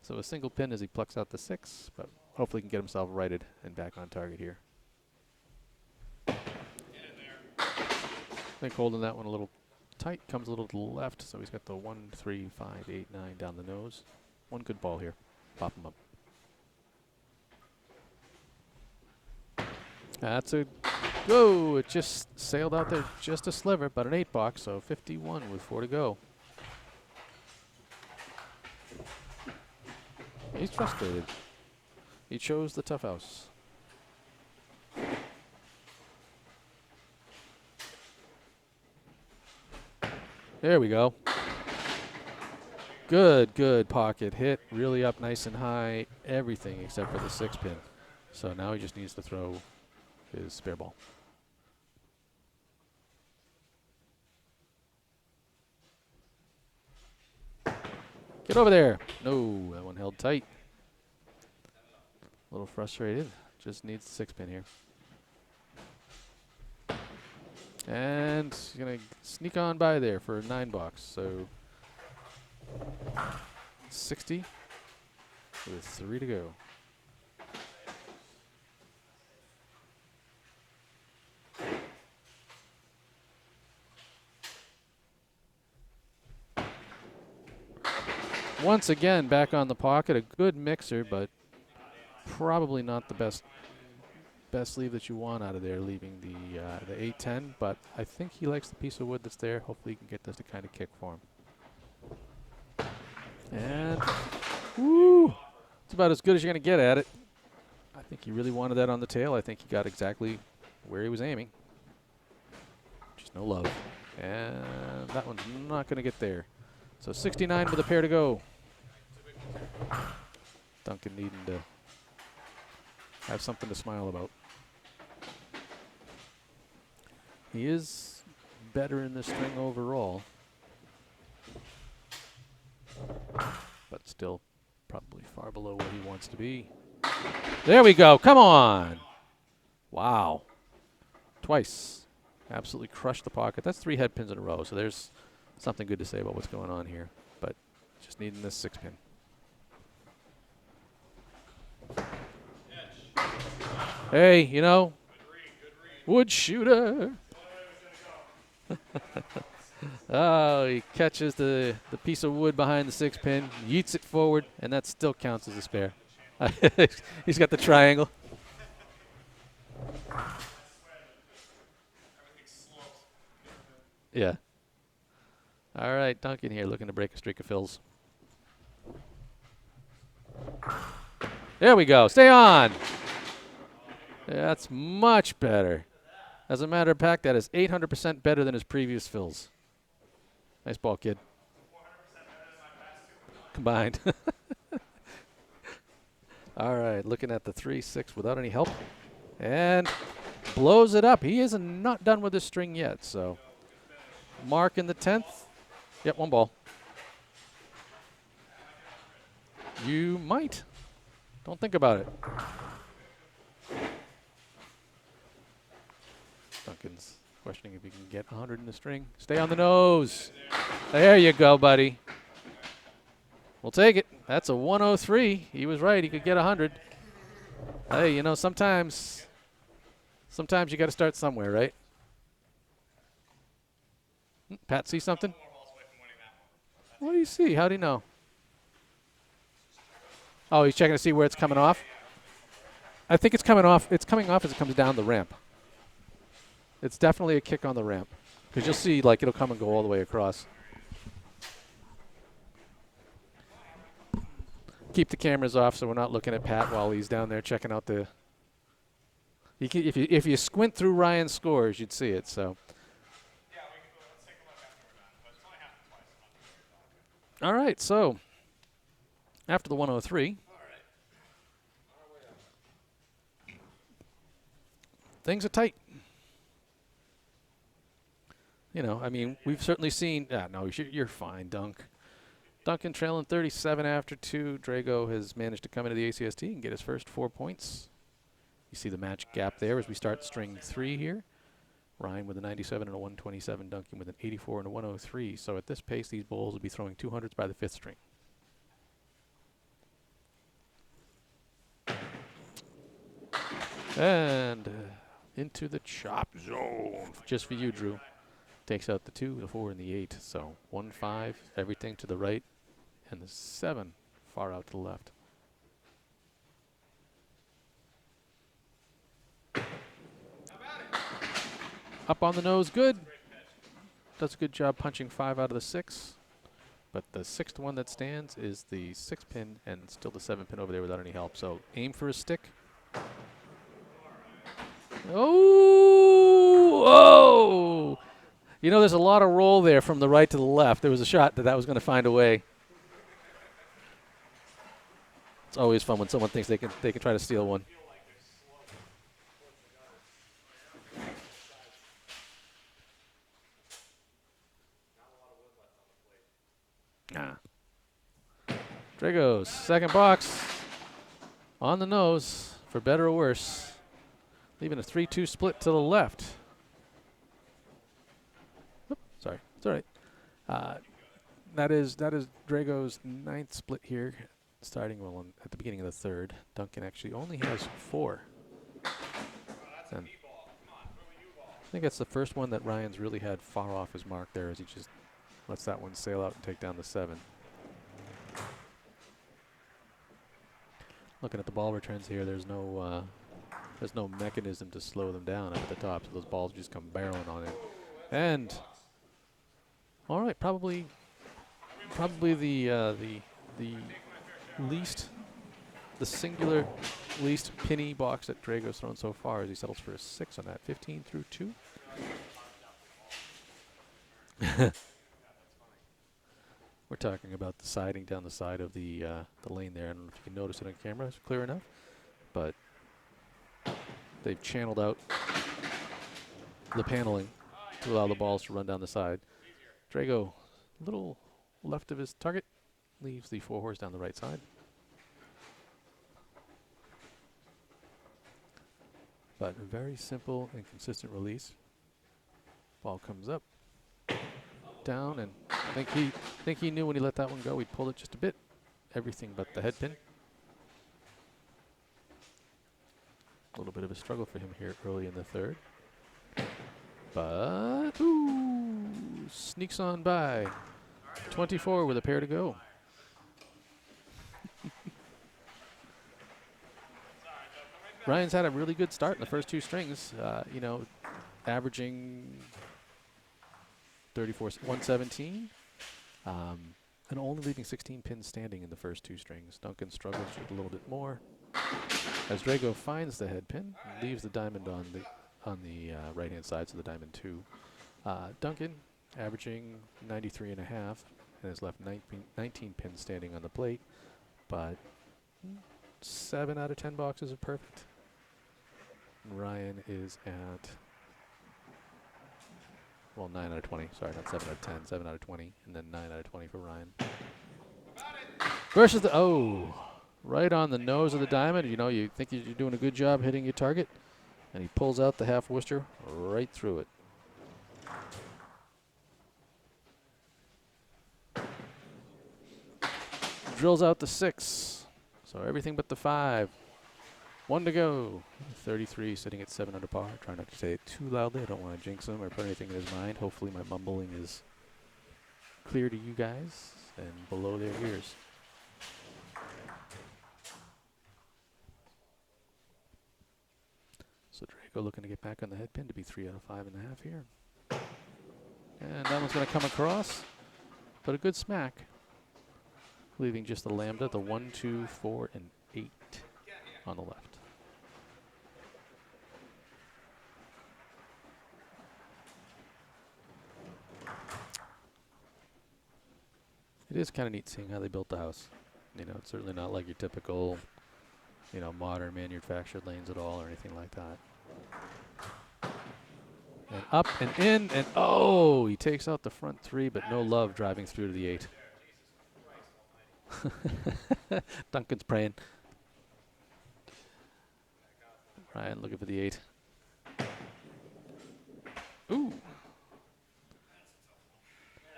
So a single pin as he plucks out the 6, but hopefully he can get himself righted and back on target here. I think holding that one a little tight, comes a little to the left, so he's got the 1, 3, 5, 8, 9 down the nose. One good ball here. Pop him up. That's a... Whoa! It just sailed out there just a sliver, but an 8 box, so 51 with 4 to go. He's frustrated. He chose the tough house. There we go. Good pocket hit. Really up nice and high. Everything except for the 6 pin. So now he just needs to throw his spare ball. Get over there. No, that one held tight. A little frustrated. Just needs the 6 pin here. And he's going to sneak on by there for a 9 box. So 60 with 3 to go. Once again, back on the pocket, a good mixer, but probably not the best sleeve that you want out of there, leaving the 810. But I think he likes the piece of wood that's there. Hopefully, he can get this to kind of kick for him. And woo, it's about as good as you're going to get at it. I think he really wanted that on the tail. I think he got exactly where he was aiming. Just no love, and that one's not going to get there. So 69 with a pair to go. Duncan needing to have something to smile about. He is better in this string overall, but still probably far below where he wants to be. There we go. Come on. Wow. Twice. Absolutely crushed the pocket. That's 3 head pins in a row, so there's something good to say about what's going on here, but just needing this 6 pin. Hey, you know, wood shooter. Oh, he catches the piece of wood behind the 6 pin, yeets it forward, and that still counts as a spare. He's got the triangle. Yeah. All right, Duncan here looking to break a streak of fills. There we go. Stay on. Yeah, that's much better. As a matter of fact, that is 800% better than his previous fills. Nice ball, kid. Combined. All right, looking at the 3-6 without any help. And blows it up. He is not done with this string yet, so mark in the 10th. Yep, 1 ball. You might. Don't think about it. Duncan's questioning if he can get 100 in the string. Stay on the nose. There you go, buddy. We'll take it. That's a 103. He was right. He could get 100. Hey, you know, sometimes you got to start somewhere, right? Pat, see something? What do you see? How do you know? Oh, he's checking to see where it's coming off. I think it's coming off. It's coming off as it comes down the ramp. It's definitely a kick on the ramp. Because you'll see, like, it'll come and go all the way across. Keep the cameras off so we're not looking at Pat while he's down there checking out the... If you squint through Ryan's scores, you'd see it, so... All right, so after the 103, things are tight. You know, I mean, we've certainly seen. No, you're fine, Duncan trailing 37 after 2. Drago has managed to come into the ACST and get his first 4 points. You see the match gap there as we start string 3 here. Ryan with a 97 and a 127, Duncan with an 84 and a 103. So at this pace, these bowls will be throwing 200s by the 5th string. And into the chop zone. Just for you, Drew. Takes out the 2, the 4, and the 8. So 1, 5, everything to the right, and the 7 far out to the left. Up on the nose, good. Does a good job punching 5 out of the 6. But the 6th one that stands is the 6th pin and still the 7th pin over there without any help. So aim for a stick. Oh! Oh! You know, there's a lot of roll there from the right to the left. There was a shot that was going to find a way. It's always fun when someone thinks they can try to steal one. Drago's second box on the nose, for better or worse. Leaving a 3-2 split to the left. Oop, sorry, it's all right. That is Drago's 9th split here, starting at the beginning of the 3rd. Duncan actually only has 4. And I think that's the first one that Ryan's really had far off his mark there, as he just lets that one sail out and take down the 7. Looking at the ball returns here, there's no mechanism to slow them down up at the top, so those balls just come barreling on it. And all right, probably the singular least pinny box that Drago's thrown so far, as he settles for a 6 on that. 15 through 2. We're talking about the siding down the side of the lane there. I don't know if you can notice it on camera. It's clear enough. But they've channeled out the paneling to allow the balls to run down the side. Drago, a little left of his target, leaves the 4-horse down the right side. But a very simple and consistent release. Ball comes up, down, and I think he knew when he let that one go. He pulled it just a bit, everything but the head pin. A little bit of a struggle for him here early in the 3rd. But, ooh, sneaks on by. 24 with a pair to go. Ryan's had a really good start in the first 2 strings, you know, averaging 117, and only leaving 16 pins standing in the first 2 strings. Duncan struggles with a little bit more. As Drago finds the head pin, leaves the diamond on the right-hand side, so the diamond 2. Duncan averaging 93 and a half, and has left 19 pins standing on the plate, but 7 out of 10 boxes are perfect. Ryan is at, well, 9 out of 20. Sorry, not 7 out of 10. 7 out of 20, and then 9 out of 20 for Ryan. Versus the, right on the nose of the diamond. You know, you think you're doing a good job hitting your target, and he pulls out the half Worcester right through it. Drills out the 6. So everything but the 5. 1 to go. 33 sitting at 7 under par. Trying not to say it too loudly. I don't want to jinx him or put anything in his mind. Hopefully my mumbling is clear to you guys and below their ears. So Drago looking to get back on the head pin to be 3 out of 5.5 here. And that one's going to come across, but a good smack, leaving just the lambda, the 1, 2, 4, and 8 on the left. It is kind of neat seeing how they built the house. You know, it's certainly not like your typical, you know, modern manufactured lanes at all or anything like that. And up and in, and oh, he takes out the front 3, but no love driving through to the 8. Duncan's praying. Ryan looking for the 8. Ooh.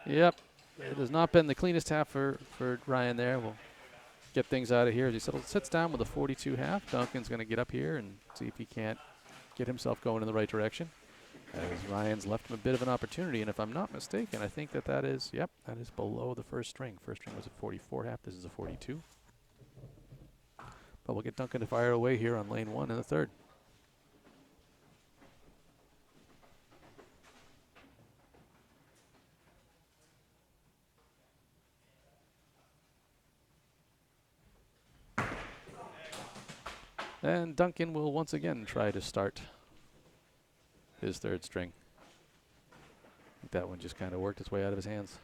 Yep. It has not been the cleanest half for Ryan there. We'll get things out of here as he sits down with a 42 half. Duncan's going to get up here and see if he can't get himself going in the right direction. As Ryan's left him a bit of an opportunity, and if I'm not mistaken, I think that is, yep, that is below the first string. First string was a 44 half. This is a 42. But we'll get Duncan to fire away here on lane 1 in the 3rd. And Duncan will once again try to start his 3rd string. I think that one just kind of worked its way out of his hands.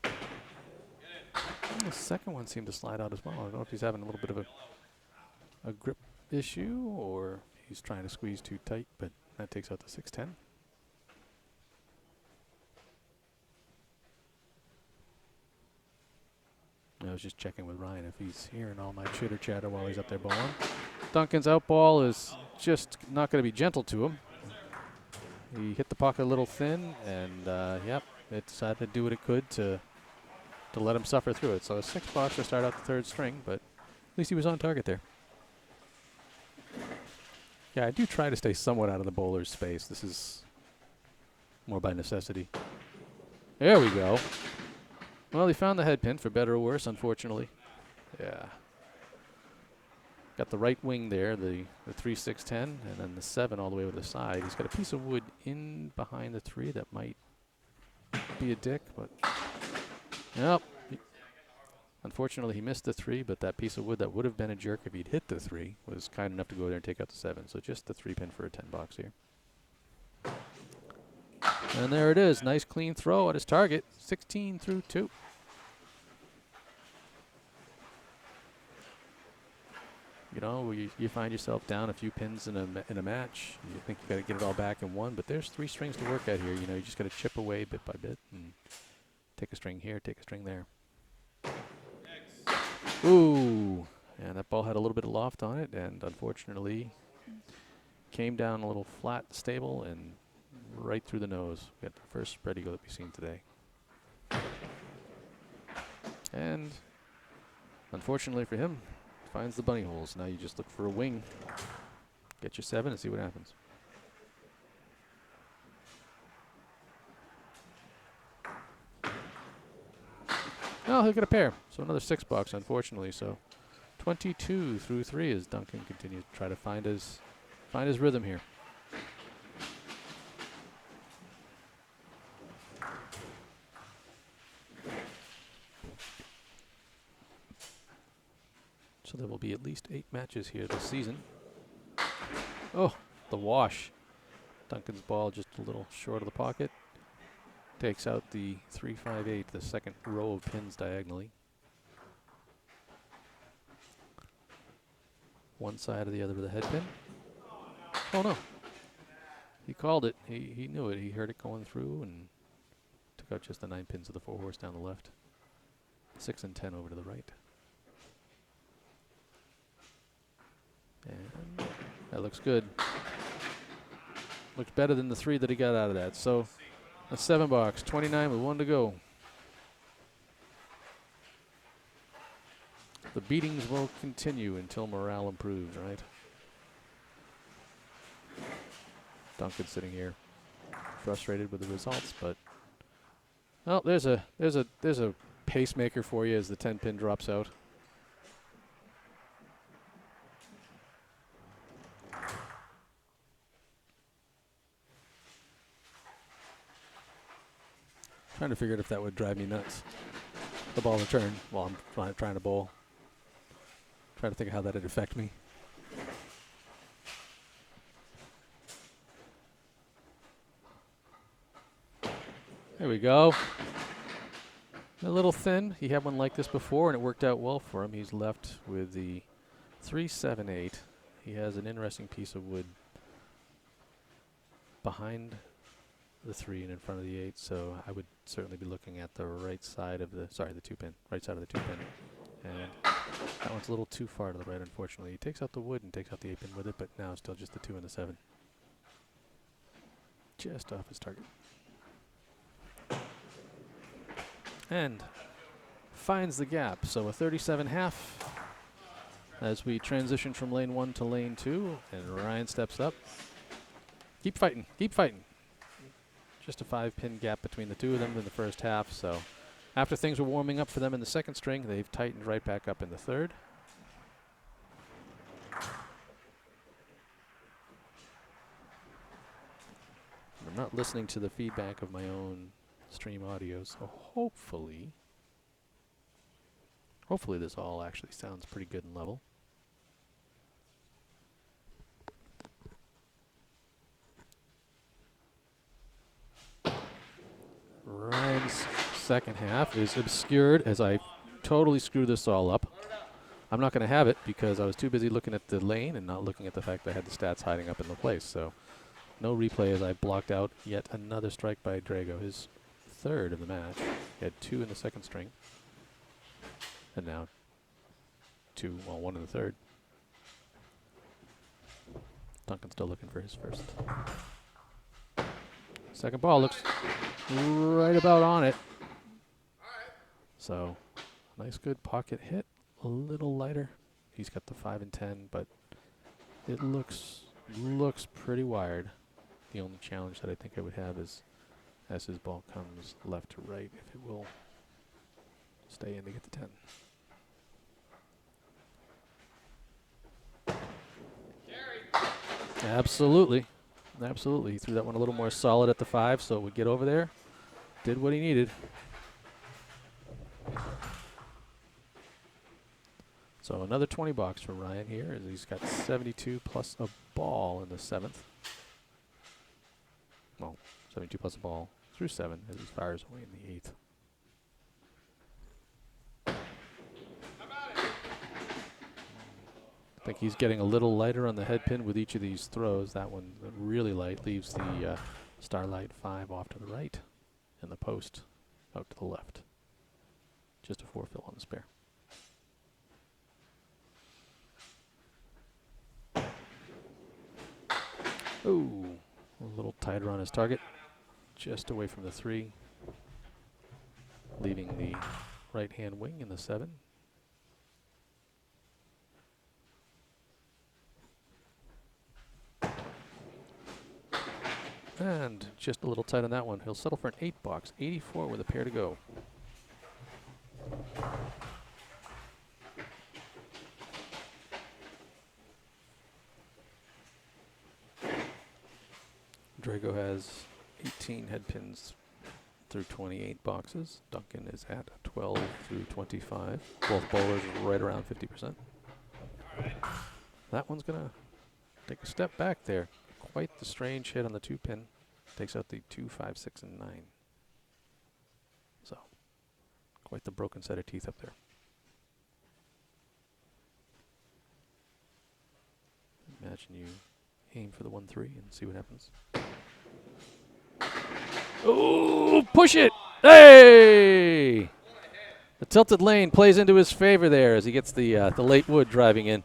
The second one seemed to slide out as well. I don't know if he's having a little bit of a grip issue or he's trying to squeeze too tight, but that takes out the 610. I was just checking with Ryan if he's hearing all my chitter chatter while he's up there bowling. Duncan's out ball is just not going to be gentle to him. He hit the pocket a little thin, and yep, it decided to do what it could to let him suffer through it. So a 6 box to start out the 3rd string, but at least he was on target there. Yeah, I do try to stay somewhat out of the bowler's space. This is more by necessity. There we go. Well, he found the head pin, for better or worse, unfortunately. Yeah. Got the right wing there, the 3, 6, 10, and then the 7 all the way over the side. He's got a piece of wood in behind the 3 that might be a dick, but nope. Unfortunately, he missed the 3, but that piece of wood that would have been a jerk if he'd hit the 3 was kind enough to go there and take out the 7. So just the 3 pin for a 10 box here. And there it is. Nice clean throw at his target. 16 through 2. You know, you find yourself down a few pins in a match. You think you got to get it all back in 1, but there's 3 strings to work at here. You know, you just got to chip away bit by bit and take a string here, take a string there. Ooh, and that ball had a little bit of loft on it, and unfortunately came down a little flat, stable, and right through the nose. We got the first spread eagle that we've seen today. And unfortunately for him, finds the bunny holes. Now you just look for a wing, get your 7 and see what happens. Oh, he'll get a pair. So another 6 box, unfortunately. So 22 through 3 as Duncan continues to try to find his rhythm here. So there will be at least 8 matches here this season. Oh, the wash. Duncan's ball just a little short of the pocket. Takes out the 3, 5, 8, the second row of pins diagonally. One side or the other with a head pin. Oh no. He called it. He knew it. He heard it going through and took out just the 9 pins of the 4 horse down the left. 6 and 10 over to the right. And that looks good. Looks better than the 3 that he got out of that. So a 7 box, 29 with 1 to go. The beatings will continue until morale improves, right? Duncan sitting here frustrated with the results, but well, there's a pacemaker for you as the 10-pin drops out. Trying to figure out if that would drive me nuts. The ball return while I'm trying to bowl. Trying to think of how that would affect me. There we go. A little thin. He had one like this before, and it worked out well for him. He's left with the 3-7-8. He has an interesting piece of wood behind the 3 and in front of the 8, so I would certainly be looking at the right side of the, sorry, the 2-pin, right side of the 2-pin. And that one's a little too far to the right, unfortunately. He takes out the wood and takes out the 8-pin with it, but now it's still just the 2 and the 7. Just off his target. And finds the gap, so a 37.5 as we transition from lane 1 to lane 2, and Ryan steps up. Keep fighting, keep fighting. Just a 5-pin gap between the two of them in the first half, so after things were warming up for them in the second string, they've tightened right back up in the third. I'm not listening to the feedback of my own stream audio, so hopefully this all actually sounds pretty good and level. Ryan's second half is obscured as I totally screw this all up. I'm not going to have it because I was too busy looking at the lane and not looking at the fact that I had the stats hiding up in the place. So no replay as I blocked out yet another strike by Drago, his third of the match. He had 2 in the second string. And now 2, well, 1 in the third. Duncan's still looking for his first. Second ball looks right about on it. So, nice good pocket hit. A little lighter. He's got the 5 and 10, but it looks pretty wired. The only challenge that I think I would have is as his ball comes left to right, if it will stay in to get the 10. Absolutely. Absolutely. He threw that one a little more solid at the 5 so it would get over there. Did what he needed. So another 20 bucks for Ryan here as he's got 72 plus a ball in the 7th. Well, 72 plus a ball through 7 as he fires away in the 8th. I think he's getting a little lighter on the head pin with each of these throws. That one really light leaves the Starlight 5 off to the right and the post out to the left. Just a 4-fill on the spare. Ooh, a little tighter on his target. Just away from the 3. Leaving the right-hand wing in the 7. And just a little tight on that one. He'll settle for an 8 box, 84 with a pair to go. Drago has 18 head pins through 28 boxes. Duncan is at 12 through 25. Both bowlers are right around 50%. That one's going to take a step back there. Quite the strange hit on the 2-pin. Takes out the 2, 5, 6, and 9. So, quite the broken set of teeth up there. Imagine you aim for the 1-3 and see what happens. Oh, push it! Hey! The tilted lane plays into his favor there as he gets the late wood driving in.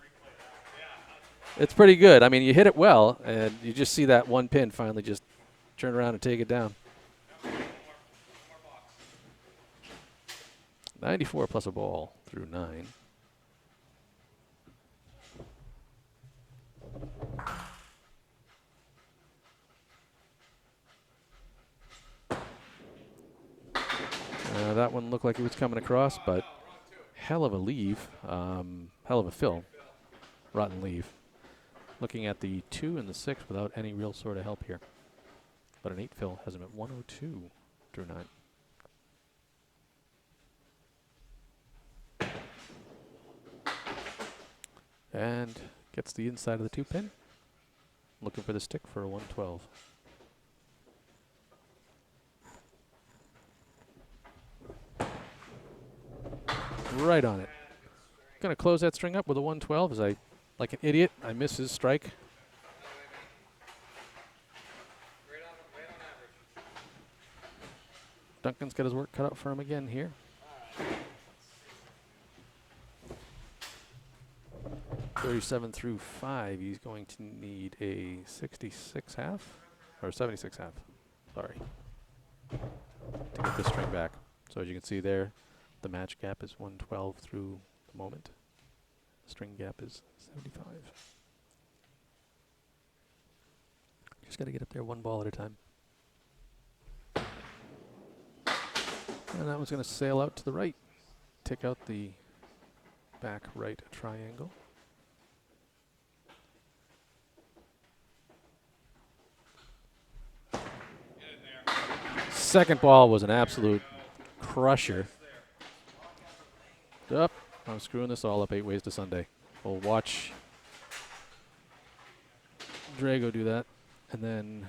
It's pretty good. I mean, you hit it well, and you just see that 1 pin finally just turn around and take it down. 94 plus a ball through 9. That one looked like it was coming across, but hell of a leave. Hell of a fill. Rotten leave. Looking at the 2 and the 6 without any real sort of help here. But an 8 fill has him at 102 through 9. And gets the inside of the 2 pin. Looking for the stick for a 112. Right on it. Gonna close that string up with a 112 as I, like an idiot, I miss his strike. Duncan's got his work cut out for him again here. .37 through 5, he's going to need a 66 half, or 76 half, sorry, to get this string back. So as you can see there, the match gap is 112 through the moment. The string gap is 75. Just got to get up there one ball at a time. And that one's going to sail out to the right. Take out the back right triangle. Second ball was an absolute crusher. Up. I'm screwing this all up 8 ways to Sunday. We'll watch Drago do that. And then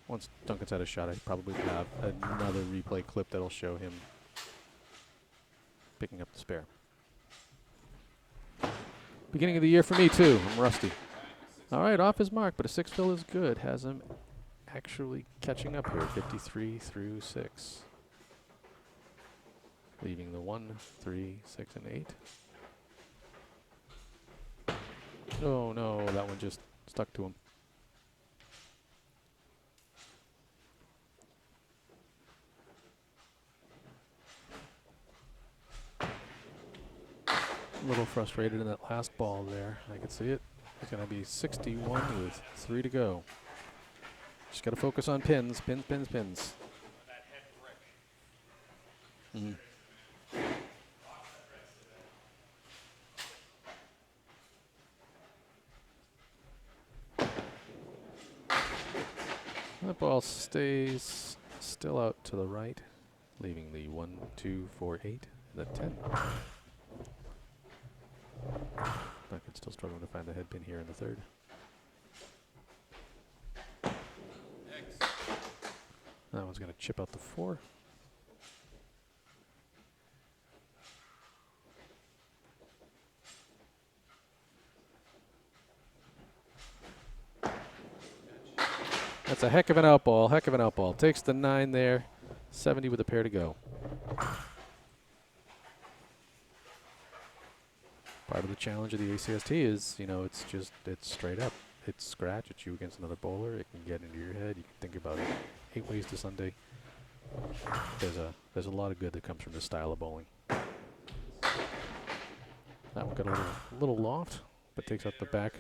once Duncan's had a shot, I probably have another replay clip that'll show him picking up the spare. Beginning of the year for me, too. I'm rusty. All right, off his mark, but a 6 fill is good. Has him actually catching up here, 53 through 6. Leaving the 1, 3, 6, and 8. Oh no, that one just stuck to him. A little frustrated in that last ball there. I can see it. It's going to be 61 with 3 to go. Just got to focus on pins, pins, pins, pins. Mm. That ball stays still out to the right, leaving the 1, 2, 4, 8, and the 10. Duncan still struggling to find the head pin here in the 3rd. That one's going to chip out the 4. That's a heck of an out ball, heck of an out ball. Takes the 9 there, 70 with a pair to go. Part of the challenge of the ACST is, you know, it's straight up. It's scratch, it's you against another bowler. It can get into your head. You can think about it 8 ways to Sunday. There's a lot of good that comes from this style of bowling. That one got a little loft, but takes out the back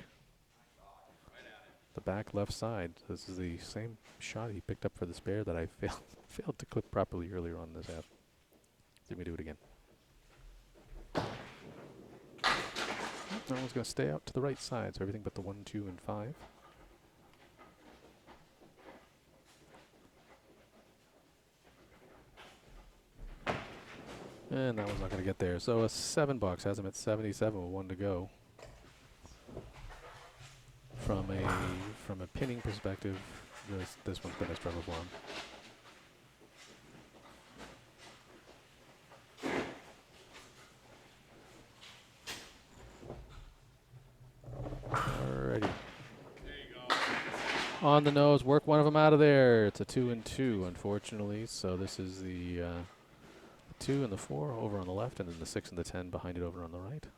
left side. This is the same shot he picked up for the spare that I failed to clip properly earlier on this half. Let me do it again. That one's going to stay out to the right side, so everything but the 1, 2, and 5. And that one's not going to get there. So a $7 has him at 77 with 1 to go. From a pinning perspective, this one's been a struggle for him. Alrighty. On the nose, work one of them out of there. It's a 2 and 2, unfortunately. So this is the 2 and the 4 over on the left, and then the 6 and the 10 behind it over on the right.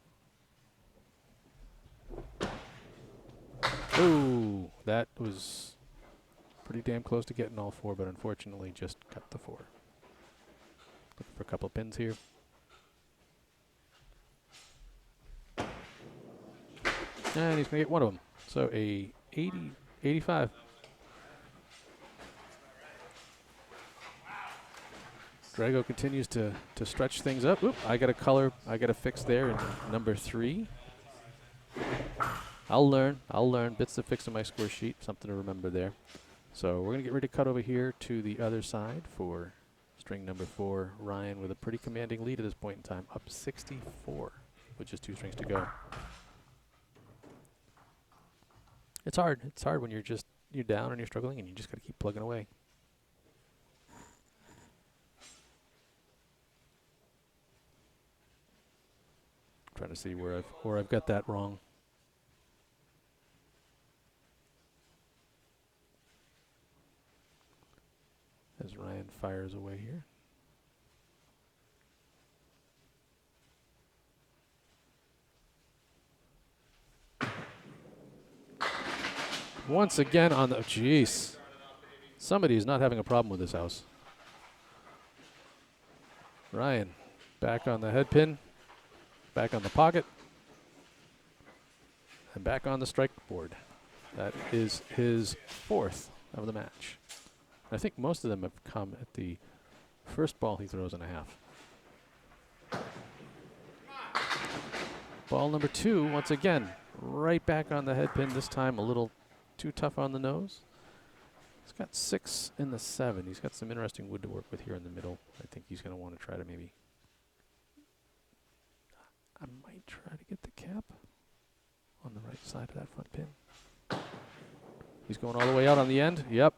Ooh, that was pretty damn close to getting all 4, but unfortunately just cut the 4. Looking for a couple of pins here. And he's going to get one of them. So a 85. Drago continues to stretch things up. Oop, I got a color. I got a fix there in number 3. I'll learn. Bits to fix on my score sheet. Something to remember there. So we're going to get ready to cut over here to the other side for string number 4. Ryan with a pretty commanding lead at this point in time, up 64 with just 2 strings to go. It's hard. It's hard when you're down and you're struggling and you just got to keep plugging away. Trying to see where I've got that wrong. As Ryan fires away here. Once again on the, jeez. Somebody's not having a problem with this house. Ryan, back on the head pin, back on the pocket, and back on the strike board. That is his 4th of the match. I think most of them have come at the first ball he throws and a half. Ball number 2, once again, right back on the head pin, this time a little too tough on the nose. He's got 6 in the 7. He's got some interesting wood to work with here in the middle. I think he's going to want to try to maybe... I might try to get the cap on the right side of that front pin. He's going all the way out on the end. Yep.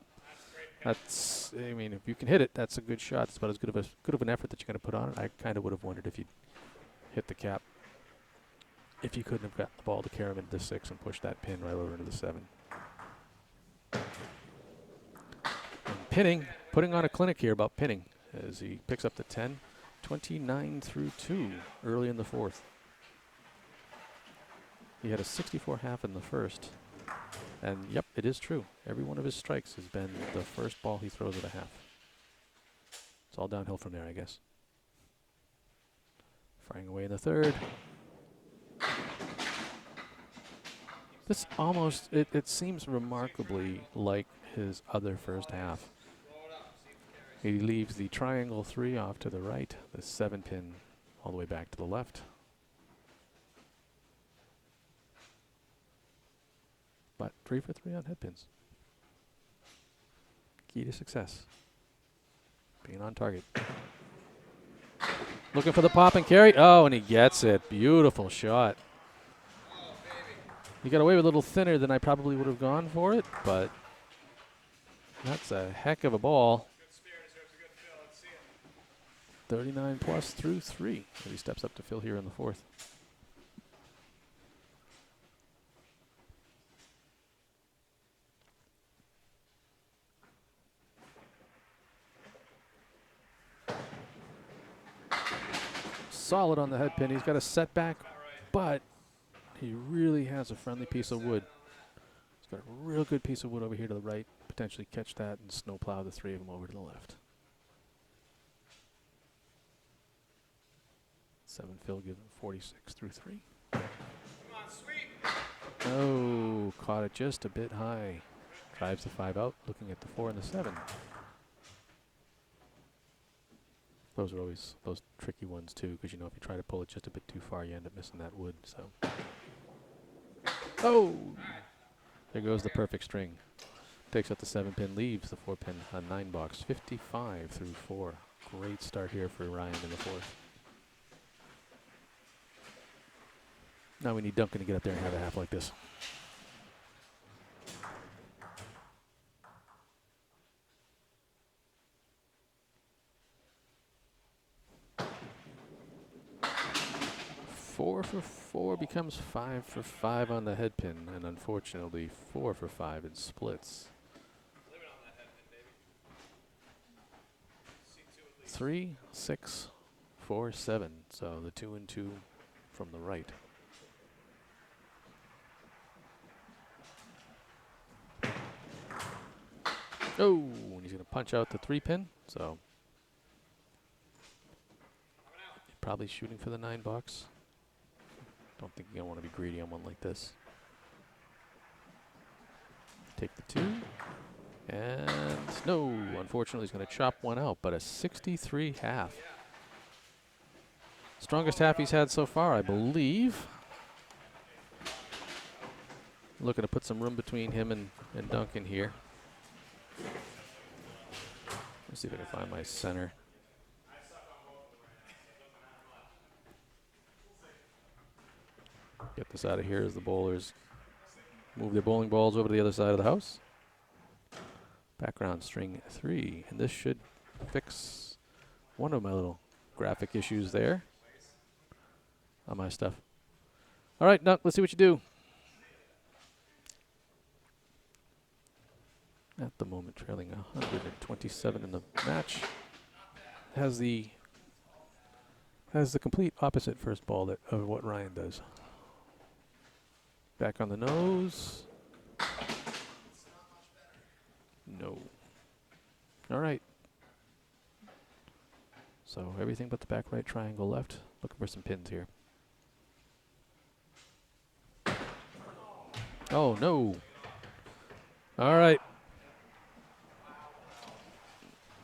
That's, I mean, if you can hit it, that's a good shot. It's about as good of an effort that you're going to put on it. I kind of would have wondered if you'd hit the cap. If you couldn't have got the ball to carry him into the 6 and push that pin right over into the 7. And pinning, putting on a clinic here about pinning as he picks up the 10, 29 through 2 early in the 4th. He had a 64 half in the first. And yep, it is true. Every one of his strikes has been the first ball he throws at a half. It's all downhill from there, I guess. Firing away in the 3rd. This almost, it seems remarkably like his other first half. He leaves the triangle 3 off to the right, the 7 pin all the way back to the left. But 3 for 3 on head pins. Key to success. Being on target. Looking for the pop and carry. Oh, and he gets it. Beautiful shot. He got away with a little thinner than I probably would have gone for it, but that's a heck of a ball. 39 plus through 3 as he steps up to fill here in the 4th. Solid on the head pin. He's got a setback, but he really has a friendly piece of wood. He's got a real good piece of wood over here to the right. Potentially catch that and snowplow the 3 of them over to the left. 7 fill gives him 46 through 3. Come on, sweep. Oh, caught it just a bit high. Drives the 5 out, looking at the 4 and the 7. Those are always those tricky ones too, because you know if you try to pull it just a bit too far, you end up missing that wood. So, oh, there goes the perfect string. Takes out the 7 pin, leaves the 4 pin on 9 box. 55 through 4. Great start here for Ryan in the 4th. Now we need Duncan to get up there and have a half like this. Four for 4 becomes 5 for 5 on the head pin, and unfortunately 4 for 5 in splits. 3, 6, 4, 7. So the 2 and 2 from the right. Oh, and he's going to punch out the 3 pin. So probably shooting for the 9 box. Don't think you're going to want to be greedy on one like this. Take the 2. And no, unfortunately, he's going to chop one out, but a 63 half. Strongest half he's had so far, I believe. Looking to put some room between him and Duncan here. Let's see if I can find my center. Get this out of here as the bowlers move their bowling balls over to the other side of the house. Background string 3, and this should fix one of my little graphic issues there on my stuff. All right, Dunk, let's see what you do. At the moment, trailing 127 in the match. Has the complete opposite first ball of what Ryan does. Back on the nose. No. All right. So everything but the back right triangle left. Looking for some pins here. Oh, no. All right.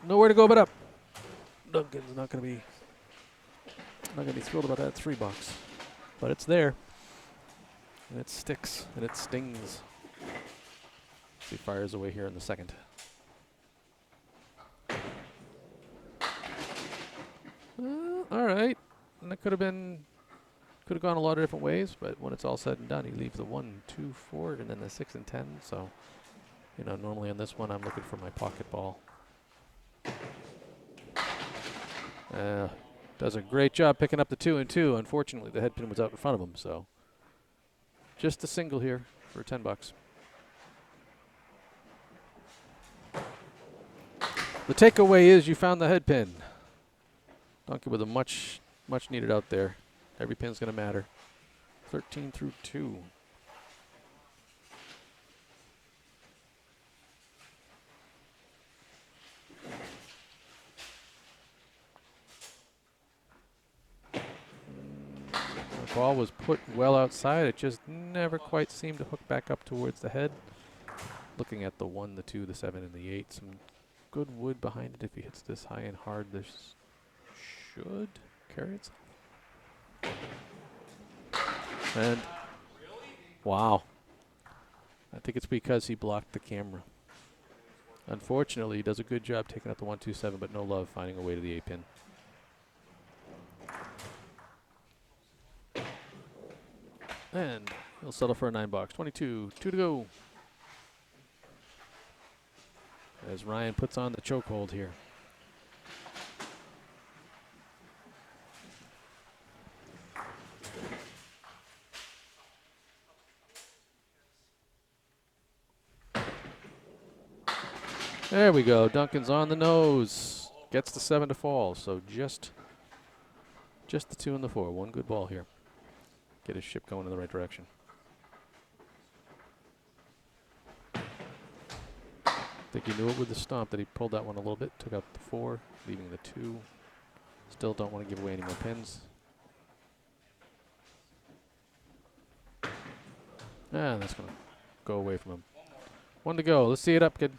Nowhere to go but up. Duncan's not going to be thrilled about that 3 box. But it's there. And it sticks and it stings. He fires away here in the second. All right. And that could have gone a lot of different ways, but when it's all said and done, he leaves the 1, 2, 4, and then the 6 and 10. So, you know, normally on this one, I'm looking for my pocket ball. Does a great job picking up the 2 and 2. Unfortunately, the head pin was out in front of him, so just a single here for $10. The takeaway is you found the head pin. Duncan with a much needed out there. Every pin's going to matter. 13 through 2. The ball was put well outside. It just never quite seemed to hook back up towards the head. Looking at the 1, the 2, the 7, and the 8. Some good wood behind it. If he hits this high and hard, this should carry itself. And wow. I think it's because he blocked the camera. Unfortunately, he does a good job taking out the 1, 2, 7, but no love finding a way to the 8 pin. And he'll settle for a 9 box. 22, 2 to go. As Ryan puts on the chokehold here. There we go. Duncan's on the nose. Gets the 7 to fall. So just the 2 and the 4. One good ball here. Get his ship going in the right direction. I think he knew it with the stomp that he pulled that one a little bit. Took out the 4, leaving the 2. Still don't want to give away any more pins. That's going to go away from him. 1 to go. Let's see it up, kid.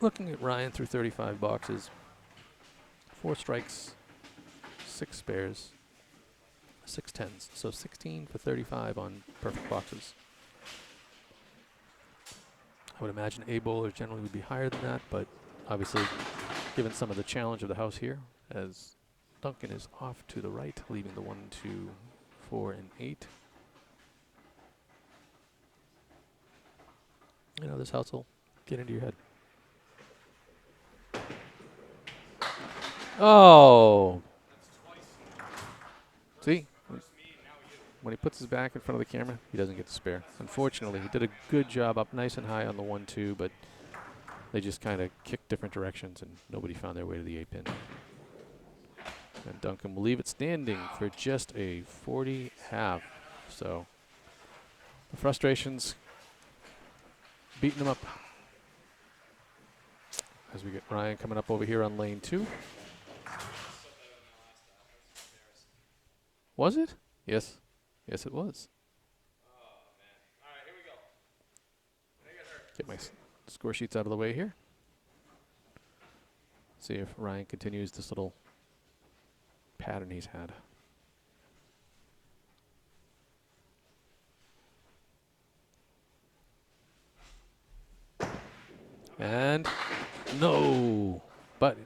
Looking at Ryan through 35 boxes. 4 strikes, 6 spares, 6 tens. So 16 for 35 on perfect boxes. I would imagine A bowlers generally would be higher than that, but obviously given some of the challenge of the house here, as Duncan is off to the right, leaving the 1, 2, 4, and 8. You know, this house will get into your head. Oh. See? When he puts his back in front of the camera, he doesn't get to spare. Unfortunately, he did a good job up nice and high on the 1, 2, but they just kind of kicked different directions and nobody found their way to the 8 pin. And Duncan will leave it standing for just a 40 half. So the frustrations beating him up. As we get Ryan coming up over here on lane 2. Was it? Yes. Yes, it was. Oh, man. All right, here we go. Get my score sheets out of the way here. See if Ryan continues this little pattern he's had. And no, but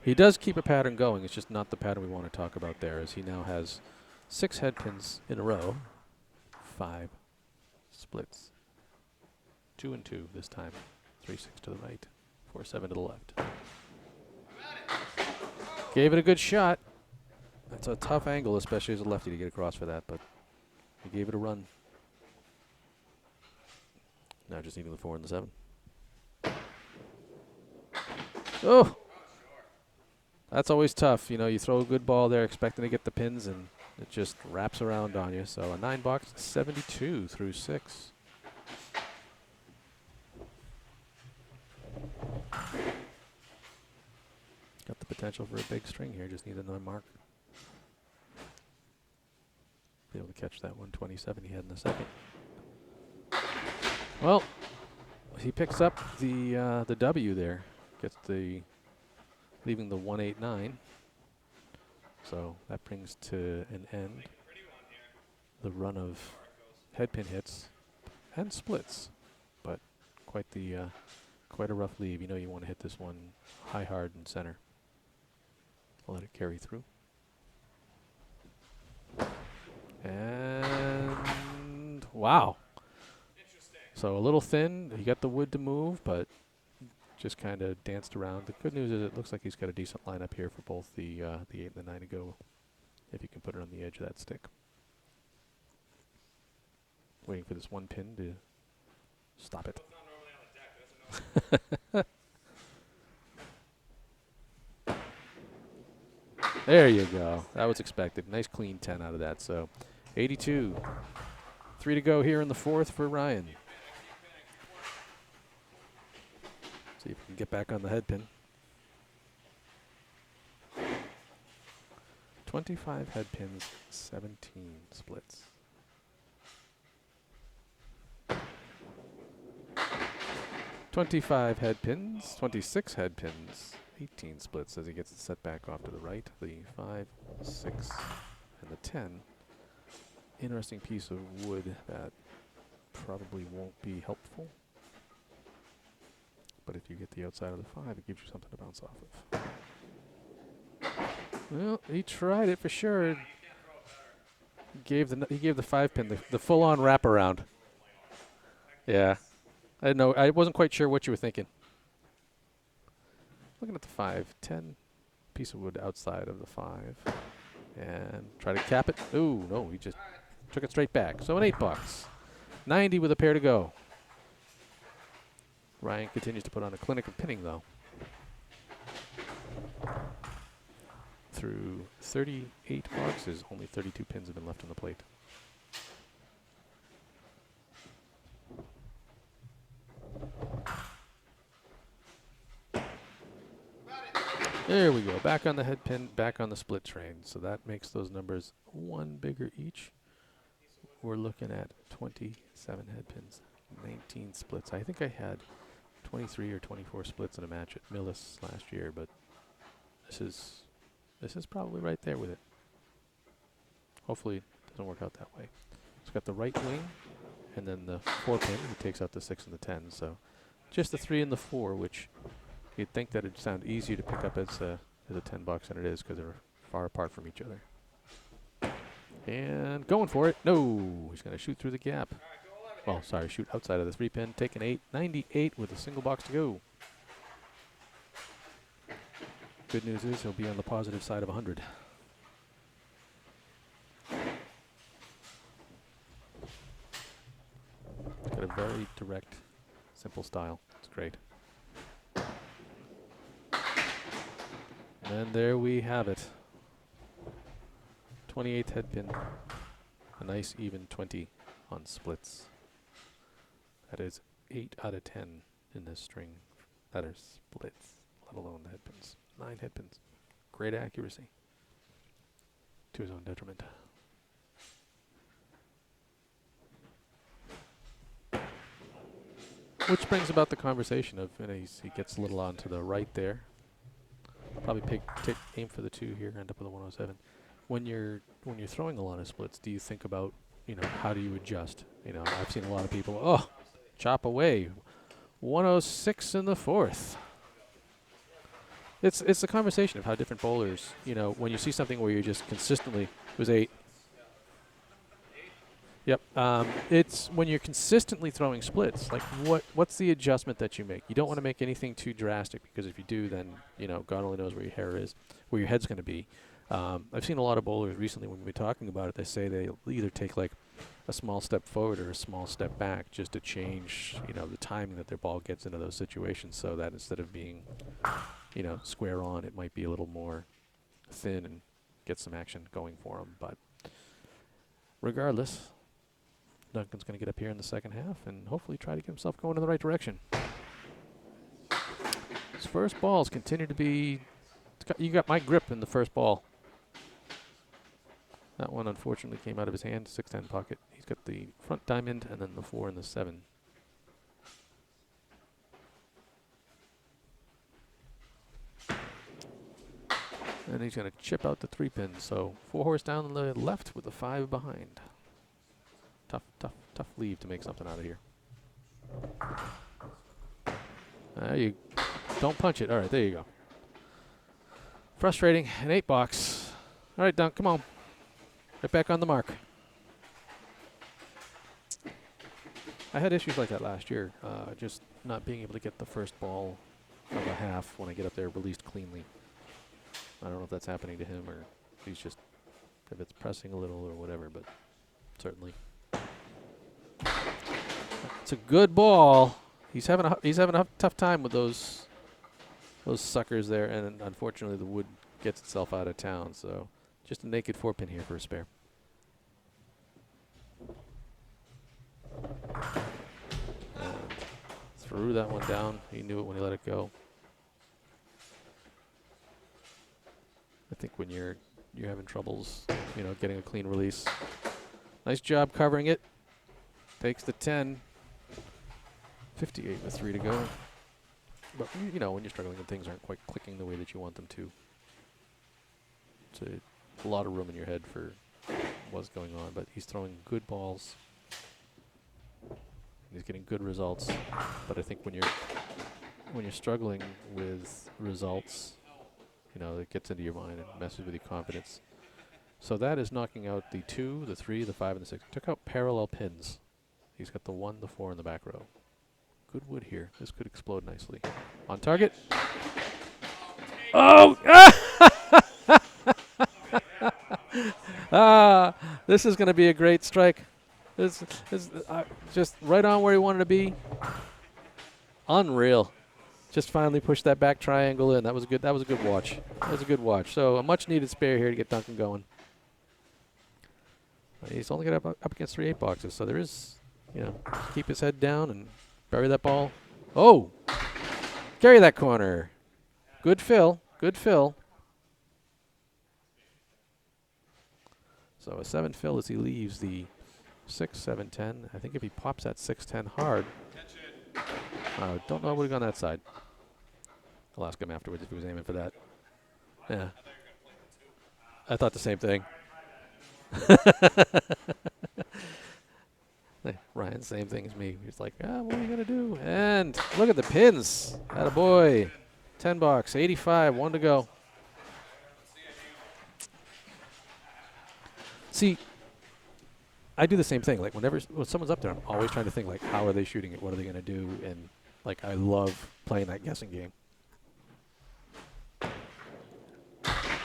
he does keep a pattern going. It's just not the pattern we want to talk about there, as he now has 6 head pins in a row, 5 splits, 2 and 2 this time, 3-6 to the right, 4-7 to the left. Gave it a good shot. That's a tough angle, especially as a lefty, to get across for that, but he gave it a run. Now just needing the 4 and the 7. Oh! That's always tough. You know, you throw a good ball there expecting to get the pins, and it just wraps around on you. So a 9-box, 72 through 6. Got the potential for a big string here. Just need another mark. Be able to catch that 127 he had in the second. Well, he picks up the W there. Gets the leaving the 189. So that brings to an end the run of headpin hits and splits, but quite a rough leave. You know you want to hit this one high, hard, and center. Let it carry through. And wow. So a little thin. He got the wood to move, but just kind of danced around. The good news is it looks like he's got a decent lineup here for both the 8 and the 9 to go, if you can put it on the edge of that stick. Waiting for this one pin to stop it. There you go. That was expected. Nice clean 10 out of that. So 82. 3 to go here in the 4th for Ryan. See if we can get back on the head pin. 25 head pins, 17 splits. .25 head pins, 26 head pins, 18 splits as he gets it set back off to the right. The 5, 6, and the 10. Interesting piece of wood that probably won't be helpful. But if you get the outside of the 5, it gives you something to bounce off of. Well, he tried it for sure. He gave the 5 pin the full-on wraparound. Yeah. I didn't know. I wasn't quite sure what you were thinking. Looking at the 5, 10 piece of wood outside of the 5, and try to cap it. Ooh, no, he just took it straight back. So an 8 bucks, 90 with a pair to go. Ryan continues to put on a clinic of pinning though. Through 38 boxes, only 32 pins have been left on the plate. There we go. Back on the head pin, back on the split train. So that makes those numbers 1 bigger each. We're looking at 27 head pins, 19 splits. I think I had 23 or 24 splits in a match at Millis last year, but this is probably right there with it. Hopefully it doesn't work out that way. It's got the right wing, and then the 4 pin. He takes out the 6 and the 10. So just the 3 and the 4, which you'd think that it'd sound easier to pick up as a 10 bucks than it is, because they're far apart from each other. And going for it. No, he's going to shoot through the gap. Well, sorry, shoot outside of the 3 pin. Take an 8, 98 with a single box to go. Good news is he'll be on the positive side of 100. Got a very direct, simple style. It's great. And there we have it. 28th head pin. A nice even 20 on splits. That is 8 out of 10 in this string that are splits, let alone the head pins. 9 head pins. Great accuracy. To his own detriment. Which brings about the conversation of, he gets a little on to the right there. Probably aim for the 2 here, end up with a 107. When you're throwing a lot of splits, do you think about, how do you adjust? I've seen a lot of people, chop away. 106 in the 4th. It's a conversation of how different bowlers, when you see something where you're just consistently, it was 8. Yep. It's when you're consistently throwing splits, like what's the adjustment that you make? You don't want to make anything too drastic, because if you do, then, God only knows where your hair is, where your head's going to be. I've seen a lot of bowlers recently, when we're talking about it, they say they'll either take like a small step forward or a small step back, just to change, the timing that their ball gets into those situations, so that instead of being, square on, it might be a little more thin and get some action going for them. But regardless, Duncan's going to get up here in the second half and hopefully try to get himself going in the right direction. His first balls continue to be... You got my grip in the first ball. That one unfortunately came out of his hand, 6-10 pocket. He's got the front diamond and then the 4 and the 7. And he's going to chip out the 3 pin. So 4 horse down the left with a 5 behind. Tough leave to make something out of here. You don't punch it. All right, there you go. Frustrating. An 8 box. All right, Dunk, come on. Right back on the mark. I had issues like that last year, just not being able to get the first ball of a half when I get up there released cleanly. I don't know if that's happening to him, or he's just, if it's pressing a little or whatever, but certainly. It's a good ball. He's having a tough time with those suckers there, and unfortunately the wood gets itself out of town. So just a naked 4 pin here for a spare. And threw that one down. He knew it when he let it go. I think when you're having troubles, getting a clean release. Nice job covering it. Takes the 10. 58 with 3 to go. But, when you're struggling and things aren't quite clicking the way that you want them to. It's a lot of room in your head for what's going on. But he's throwing good balls. He's getting good results. But I think when you're struggling with results, it gets into your mind and messes with your confidence. So that is knocking out the 2, the 3, the 5, and the 6. Took out parallel pins. He's got the 1, the 4 in the back row. Good wood here. This could explode nicely. On target. Oh! This is going to be a great strike. This is just right on where he wanted to be. Unreal. Just finally pushed that back triangle in. That was a good watch. That was a good watch. So a much needed spare here to get Duncan going. He's only got up against 3 8 boxes, so there is, keep his head down and bury that ball. Oh! Carry that corner. Good fill. Good fill. So a 7 fill as he leaves the 6, 7, 10. I think if he pops that 6, 10 hard. Don't know what would have gone that side. I'll ask him afterwards if he was aiming for that. Yeah. I thought the same thing. Ryan, same thing as me. He's like, what are you going to do? And look at the pins. Attaboy. 10 box, 85, 1 to go. See, I do the same thing. Like, when someone's up there, I'm always trying to think, like, how are they shooting it? What are they going to do? And, like, I love playing that guessing game.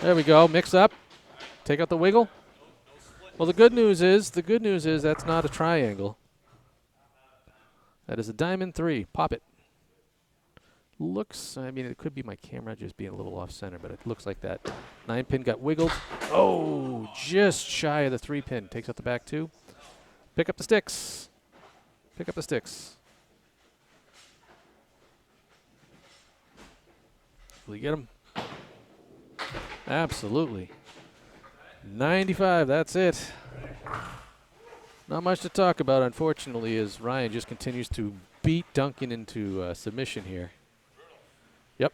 There we go. Mix up. Take out the wiggle. Well, the good news is that's not a triangle. That is a diamond 3. Pop it. Looks, it could be my camera just being a little off center, but it looks like that 9 pin got wiggled. Oh, just shy of the 3 pin. Takes out the back 2. Pick up the sticks. Pick up the sticks. Will you get them? Absolutely. 95, that's it. Not much to talk about, unfortunately, as Ryan just continues to beat Duncan into submission here. Yep.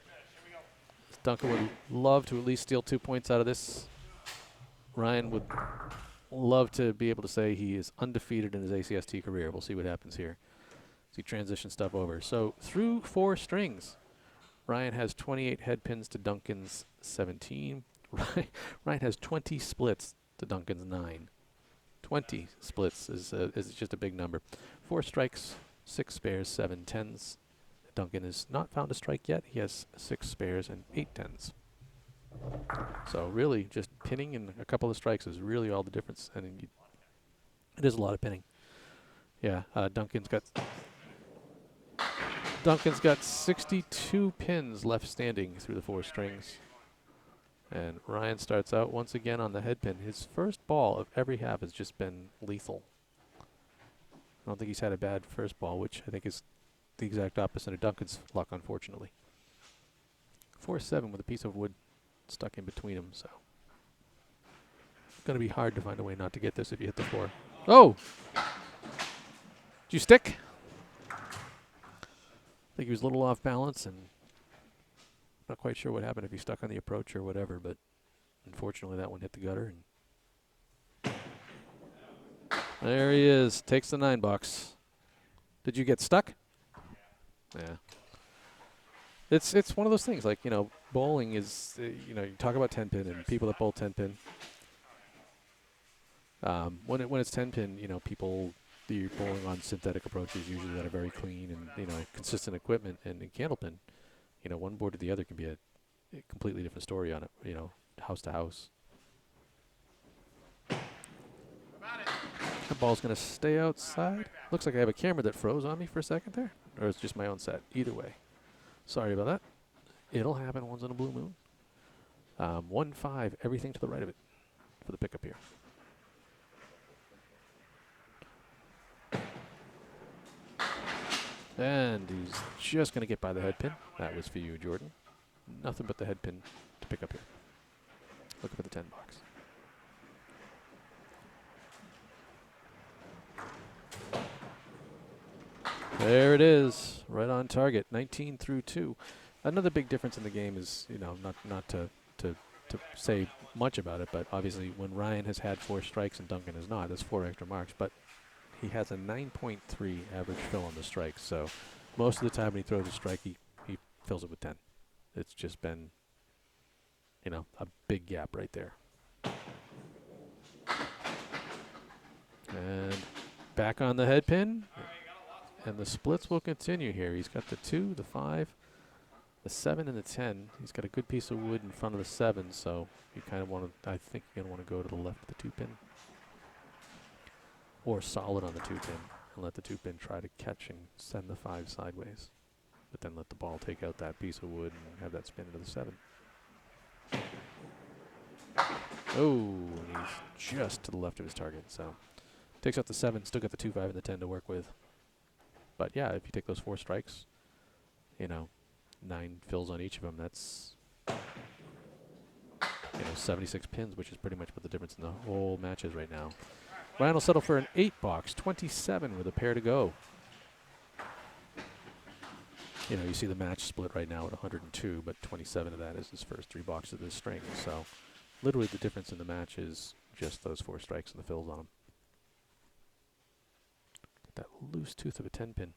Duncan would love to at least steal 2 points out of this. Ryan would love to be able to say he is undefeated in his ACST career. We'll see what happens here. See transition stuff over. So through 4 strings, Ryan has 28 head pins to Duncan's 17. Ryan has 20 splits to Duncan's 9. 20 splits is just a big number. 4 strikes, 6 spares, 7 tens. Duncan has not found a strike yet. He has 6 spares and 8 tens. So really, just pinning and a couple of strikes is really all the difference. And it is a lot of pinning. Yeah, Duncan's got 62 pins left standing through the 4 strings. And Ryan starts out once again on the head pin. His first ball of every half has just been lethal. I don't think he's had a bad first ball, which I think is the exact opposite of Duncan's luck, unfortunately. 4-7 with a piece of wood stuck in between them, so it's going to be hard to find a way not to get this if you hit the 4. Oh! Did you stick? I think he was a little off balance, and not quite sure what happened if he stuck on the approach or whatever, but unfortunately that one hit the gutter. And there he is, takes the 9 box. Did you get stuck? Yeah. It's one of those things, like, you know, bowling is, you know, you talk about 10-pin and people that bowl 10-pin. When it's 10-pin, you know, people, you're bowling on synthetic approaches usually that are very clean and, you know, consistent equipment. And in candlepin, you know, one board to the other can be a completely different story on it, you know, house to house. The ball's going to stay outside. Looks like I have a camera that froze on me for a second there. Or it's just my own set. Either way. Sorry about that. It'll happen once in a blue moon. 1-5, everything to the right of it for the pickup here. And he's just going to get by the head pin. That was for you, Jordan. Nothing but the head pin to pick up here. Looking for the 10 box. There it is, right on target, 19 through 2. Another big difference in the game is, you know, not to say much about it, but obviously when Ryan has had 4 strikes and Duncan has not, that's 4 extra marks, but he has a 9.3 average fill on the strikes, so most of the time when he throws a strike, he fills it with 10. It's just been, you know, a big gap right there. And back on the head pin. And the splits will continue here. He's got the 2, the 5, the 7, and the 10. He's got a good piece of wood in front of the 7, so you kind of want to, I think you're going to want to go to the left of the 2-pin. Or solid on the 2-pin and let the 2-pin try to catch and send the 5 sideways. But then let the ball take out that piece of wood and have that spin into the 7. Oh, and he's just to the left of his target, so takes out the 7, still got the 2, 5, and the 10 to work with. But yeah, if you take those 4 strikes, you know, 9 fills on each of them, that's, you know, 76 pins, which is pretty much what the difference in the whole match is right now. Ryan will settle for an 8 box, 27 with a pair to go. You know, you see the match split right now at 102, but 27 of that is his first 3 boxes of this string. So literally the difference in the match is just those 4 strikes and the fills on them. That loose tooth of a 10-pin.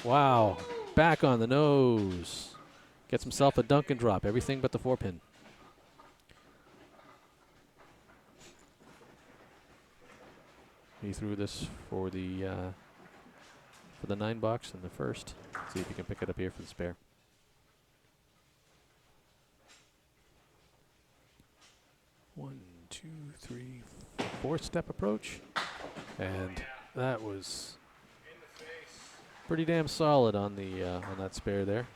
Wow. Back on the nose. Gets himself a Duncan drop. Everything but the 4-pin. He threw this for the 9 box in the first. See if he can pick it up here for the spare. One, two, three, 4-step approach. And that was pretty damn solid on the on that spare there.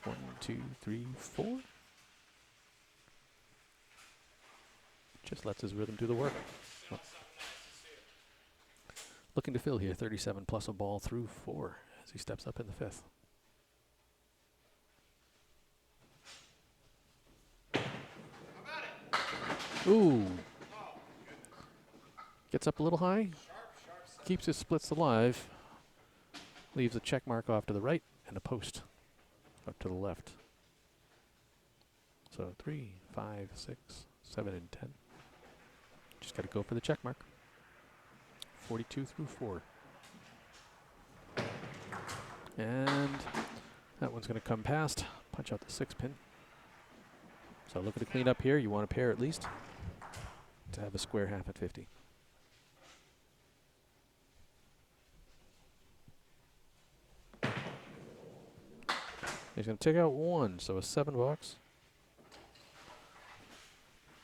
1, 2, 3, 4. Just lets his rhythm do the work. Oh. Looking to fill here, 37 plus a ball through 4 as he steps up in the 5th. Ooh. Gets up a little high. keeps his splits alive. Leaves a check mark off to the right and a post up to the left. So 3, 5, 6, 7, and 10. Just got to go for the check mark. 42 through 4. And that one's going to come past. Punch out the 6 pin. So looking to clean up here. You want a pair at least to have a square half at 50. He's going to take out 1, so a 7 box.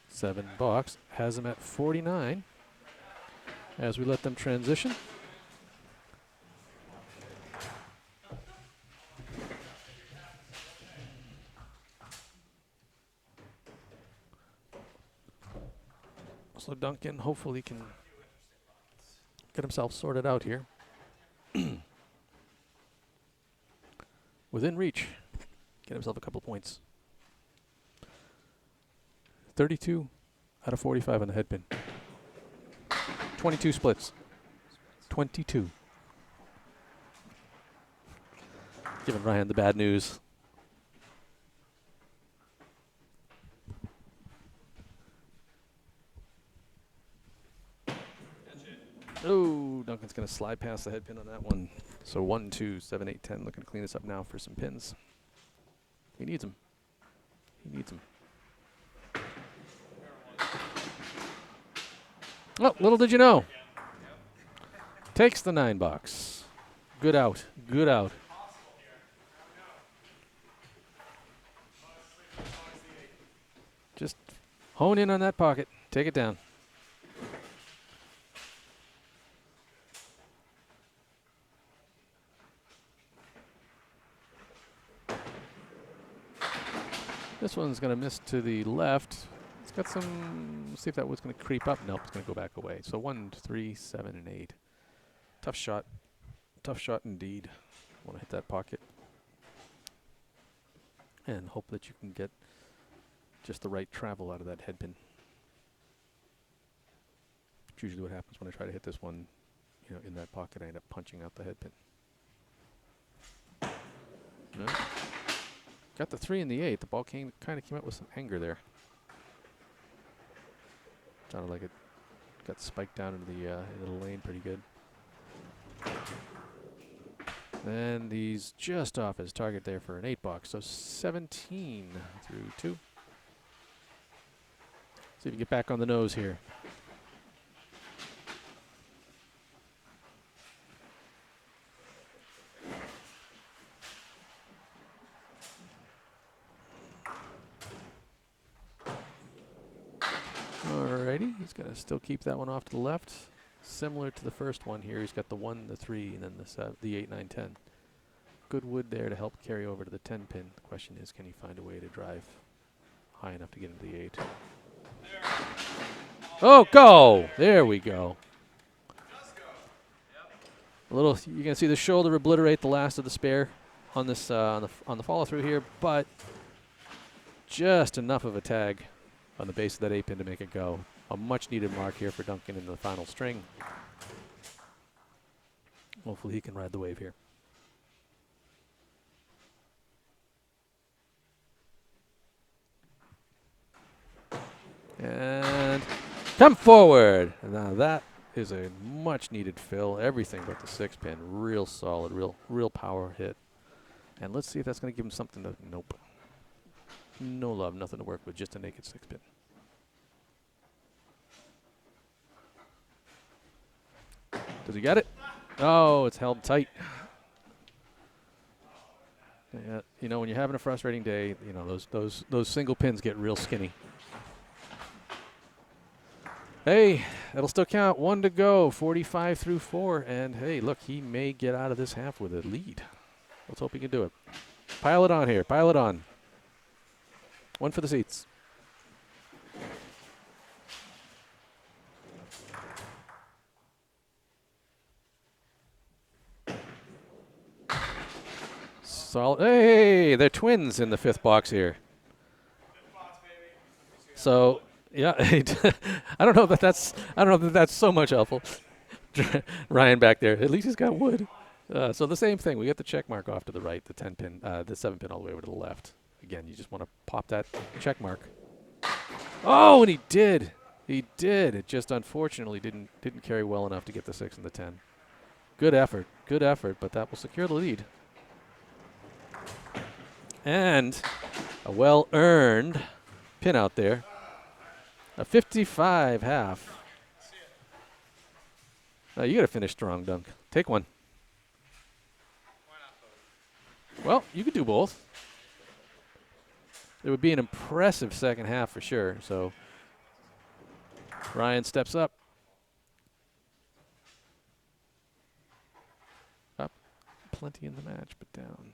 7 box has him at 49 as we let them transition. So Duncan hopefully can get himself sorted out here. Within reach. Get himself a couple points. 32 out of 45 on the head pin. 22 splits. 22. Giving Ryan the bad news. Oh, Duncan's going to slide past the head pin on that one. So 1, 2, 7, 8, 10. Looking to clean this up now for some pins. He needs them. He needs them. Oh, little did you know. Takes the 9 box. Good out. Good out. Just hone in on that pocket. Take it down. This one's going to miss to the left. It's got some, let's see if that was going to creep up. Nope, it's going to go back away. So 1, 3, 7, and 8. Tough shot. Tough shot indeed. Want to hit that pocket. And hope that you can get just the right travel out of that head pin. It's usually what happens when I try to hit this one, you know, in that pocket. I end up punching out the head pin. No. Got the 3 and the 8. The ball kind of came out with some anger there. Sounded like it got spiked down into the lane pretty good. And he's just off his target there for an 8 box. So 17 through 2. See if you can get back on the nose here. Alrighty, he's going to still keep that one off to the left. Similar to the first one here, he's got the 1, the 3, and then the 8, 9, 10. Good wood there to help carry over to the 10 pin. The question is, can he find a way to drive high enough to get into the 8? Oh, go! There we go. A little, you can see the shoulder obliterate the last of the spare on this on the follow through here, but just enough of a tag on the base of that 8 pin to make it go. A much needed mark here for Duncan in the final string. Hopefully he can ride the wave here. And come forward. Now that is a much needed fill. Everything but the 6 pin. Real solid, real power hit. And let's see if that's going to give him something to, nope. No love, nothing to work with, just a naked 6 pin. Does he get it? Oh, it's held tight. Yeah, you know, when you're having a frustrating day, you know, those single pins get real skinny. Hey, that'll still count. 1 to go, 45 through 4. And hey, look, he may get out of this half with a lead. Let's hope he can do it. Pile it on here. Pile it on. 1 for the seats. Solid. Hey, they're twins in the 5th box here. So, yeah, I don't know if that's so much helpful. Ryan back there. At least he's got wood. So the same thing. We get the check mark off to the right, the 10 pin, the 7 pin all the way over to the left. Again, you just want to pop that check mark. Oh, and he did. He did. It just unfortunately didn't carry well enough to get the 6 and the 10. Good effort, but that will secure the lead. And a well-earned pin out there. A 55 half. You got to finish strong, Dunk. Take one. Well, you could do both. It would be an impressive second half for sure. So Ryan steps up. Up. Plenty in the match, but down.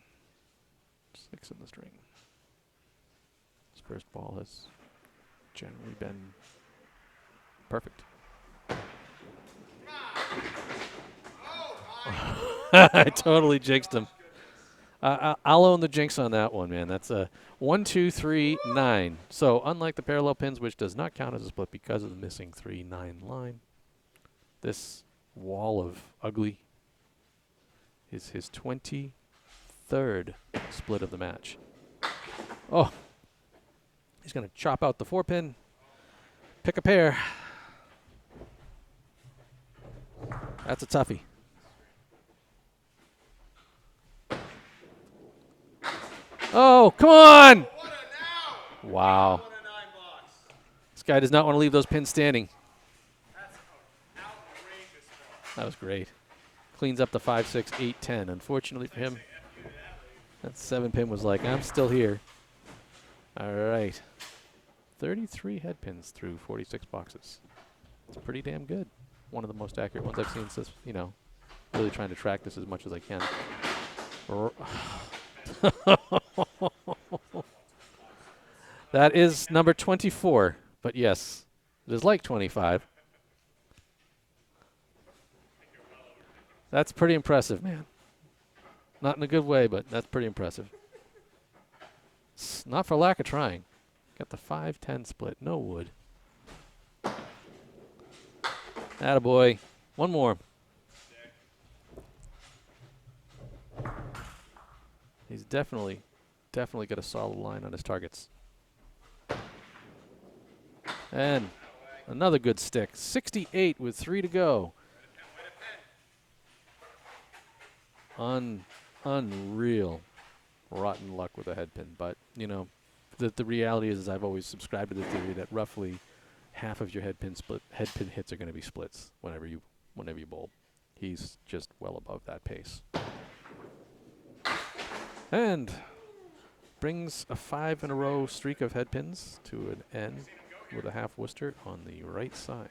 6 in the string. His first ball has generally been perfect. I totally jinxed him. I'll own the jinx on that one, man. That's a 1, 2, 3, 9. So unlike the parallel pins, which does not count as a split because of the missing 3, 9 line, this wall of ugly is his 23rd split of the match. Oh, he's going to chop out the 4 pin, pick a pair. That's a toughie. Oh, come on! Wow. This guy does not want to leave those pins standing. That was great. Cleans up the 5, 6, 8, 10. Unfortunately for him, that 7 pin was like, I'm still here. All right. 33 head pins through 46 boxes. It's pretty damn good. One of the most accurate ones I've seen since, really trying to track this as much as I can. That is number 24, but yes, it is like 25. That's pretty impressive, man. Not in a good way, but that's pretty impressive. Not for lack of trying. Got the 5-10 split, no wood. Attaboy. One more. He's definitely got a solid line on his targets. And another good stick. 68 with 3 to go. Unreal rotten luck with a head pin. But, the reality is I've always subscribed to the theory that roughly half of your head pin hits are going to be splits whenever you bowl. He's just well above that pace. And brings a 5 in a row streak of head pins to an end with a half Worcester on the right side.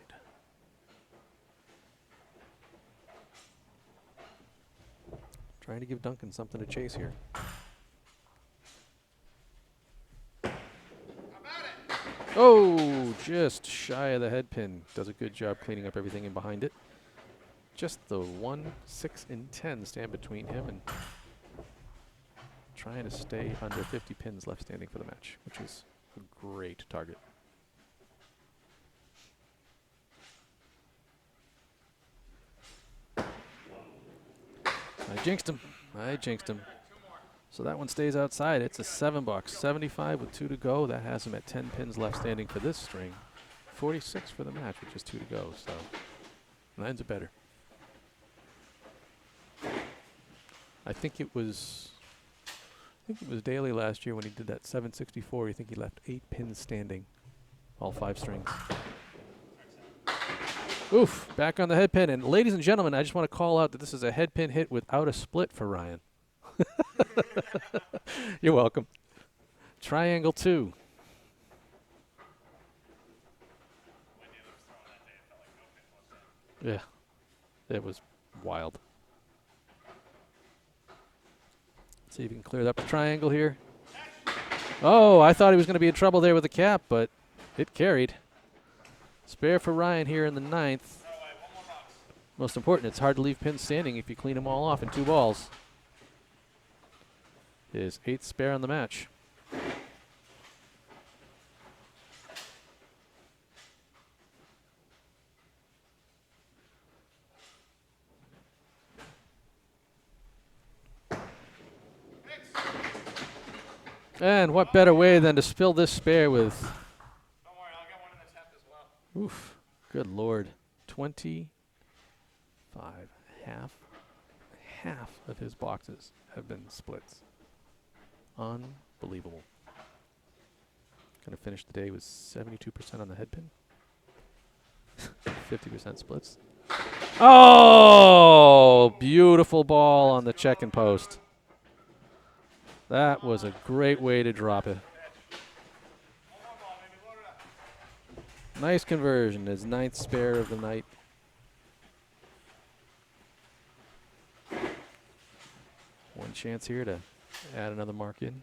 Trying to give Duncan something to chase here. Oh, just shy of the head pin. Does a good job cleaning up everything in behind it. Just the 1, 6, and 10 stand between him and trying to stay under 50 pins left standing for the match, which is a great target. I jinxed him. So that one stays outside. It's a 7 bucks. 75 with 2 to go. That has him at 10 pins left standing for this string. 46 for the match, which is 2 to go. So 9's are better. I think it was Daly last year when he did that 764. I think he left 8 pins standing, all 5 strings. Oof, back on the head pin. And ladies and gentlemen, I just want to call out that this is a head pin hit without a split for Ryan. You're welcome. Triangle 2. Yeah, it was wild. See if you can clear up the triangle here. Oh, I thought he was going to be in trouble there with the cap, but it carried. Spare for Ryan here in the 9th. Most important, it's hard to leave pins standing if you clean them all off in 2 balls. His 8th spare on the match. And what better way than to spill this spare with, Don't worry, I'll get one in the temp as well. oof, good Lord, 25. Half of his boxes have been splits. Unbelievable. Gonna finish the day with 72% on the head pin. 50% splits. Oh, beautiful ball on the check-in post. That was a great way to drop it. Nice conversion. His 9th spare of the night. One chance here to add another mark in.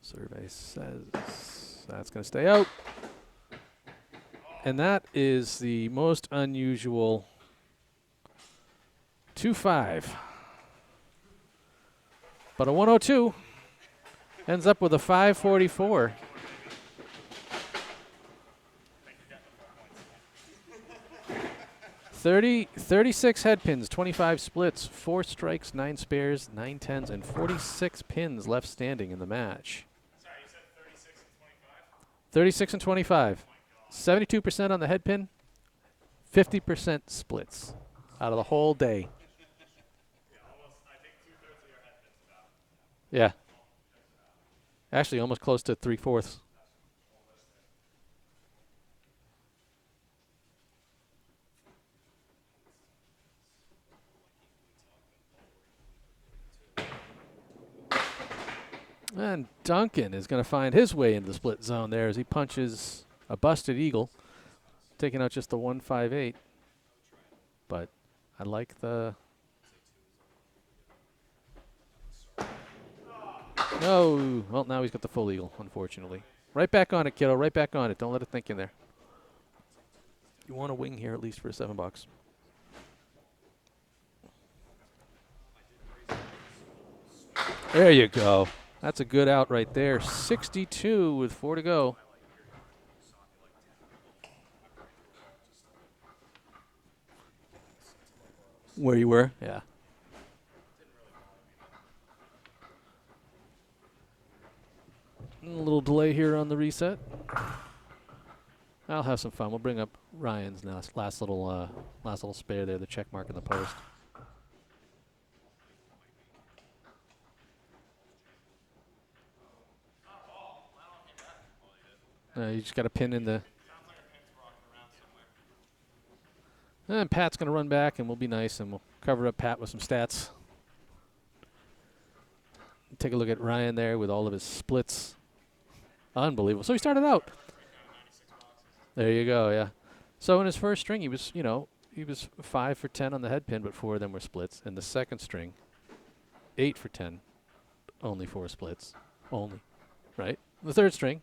Survey says that's going to stay out. And that is the most unusual 2-5. But a 102 ends up with a 544. 36 head pins, 25 splits, 4 strikes, 9 spares, 9 tens, and 46 pins left standing in the match. Sorry, you said 36 and 25? 36 and 25. 72% on the head pin, 50% splits out of the whole day. Yeah, almost, I think 2/3 of your head pins about. Yeah. Actually, almost close to 3/4. And Duncan is going to find his way into the split zone there as he punches a busted eagle, taking out just the 158. But I like the... No. Well, now he's got the full eagle, unfortunately. Right back on it, kiddo. Right back on it. Don't let it think in there. You want a wing here at least for $7. There you go. That's a good out right there. 62 with 4 to go. Where you were? Yeah. A little delay here on the reset. I'll have some fun. We'll bring up Ryan's last little spare there, the check mark in the post. You just got to pin in the... And Pat's going to run back, and we'll be nice, and we'll cover up Pat with some stats. Take a look at Ryan there with all of his splits. Unbelievable. So he started out. There you go, yeah. So in his first string, he was, he was 5 for 10 on the head pin, but 4 of them were splits. In the second string, 8 for 10, only 4 splits. Only, right? The third string,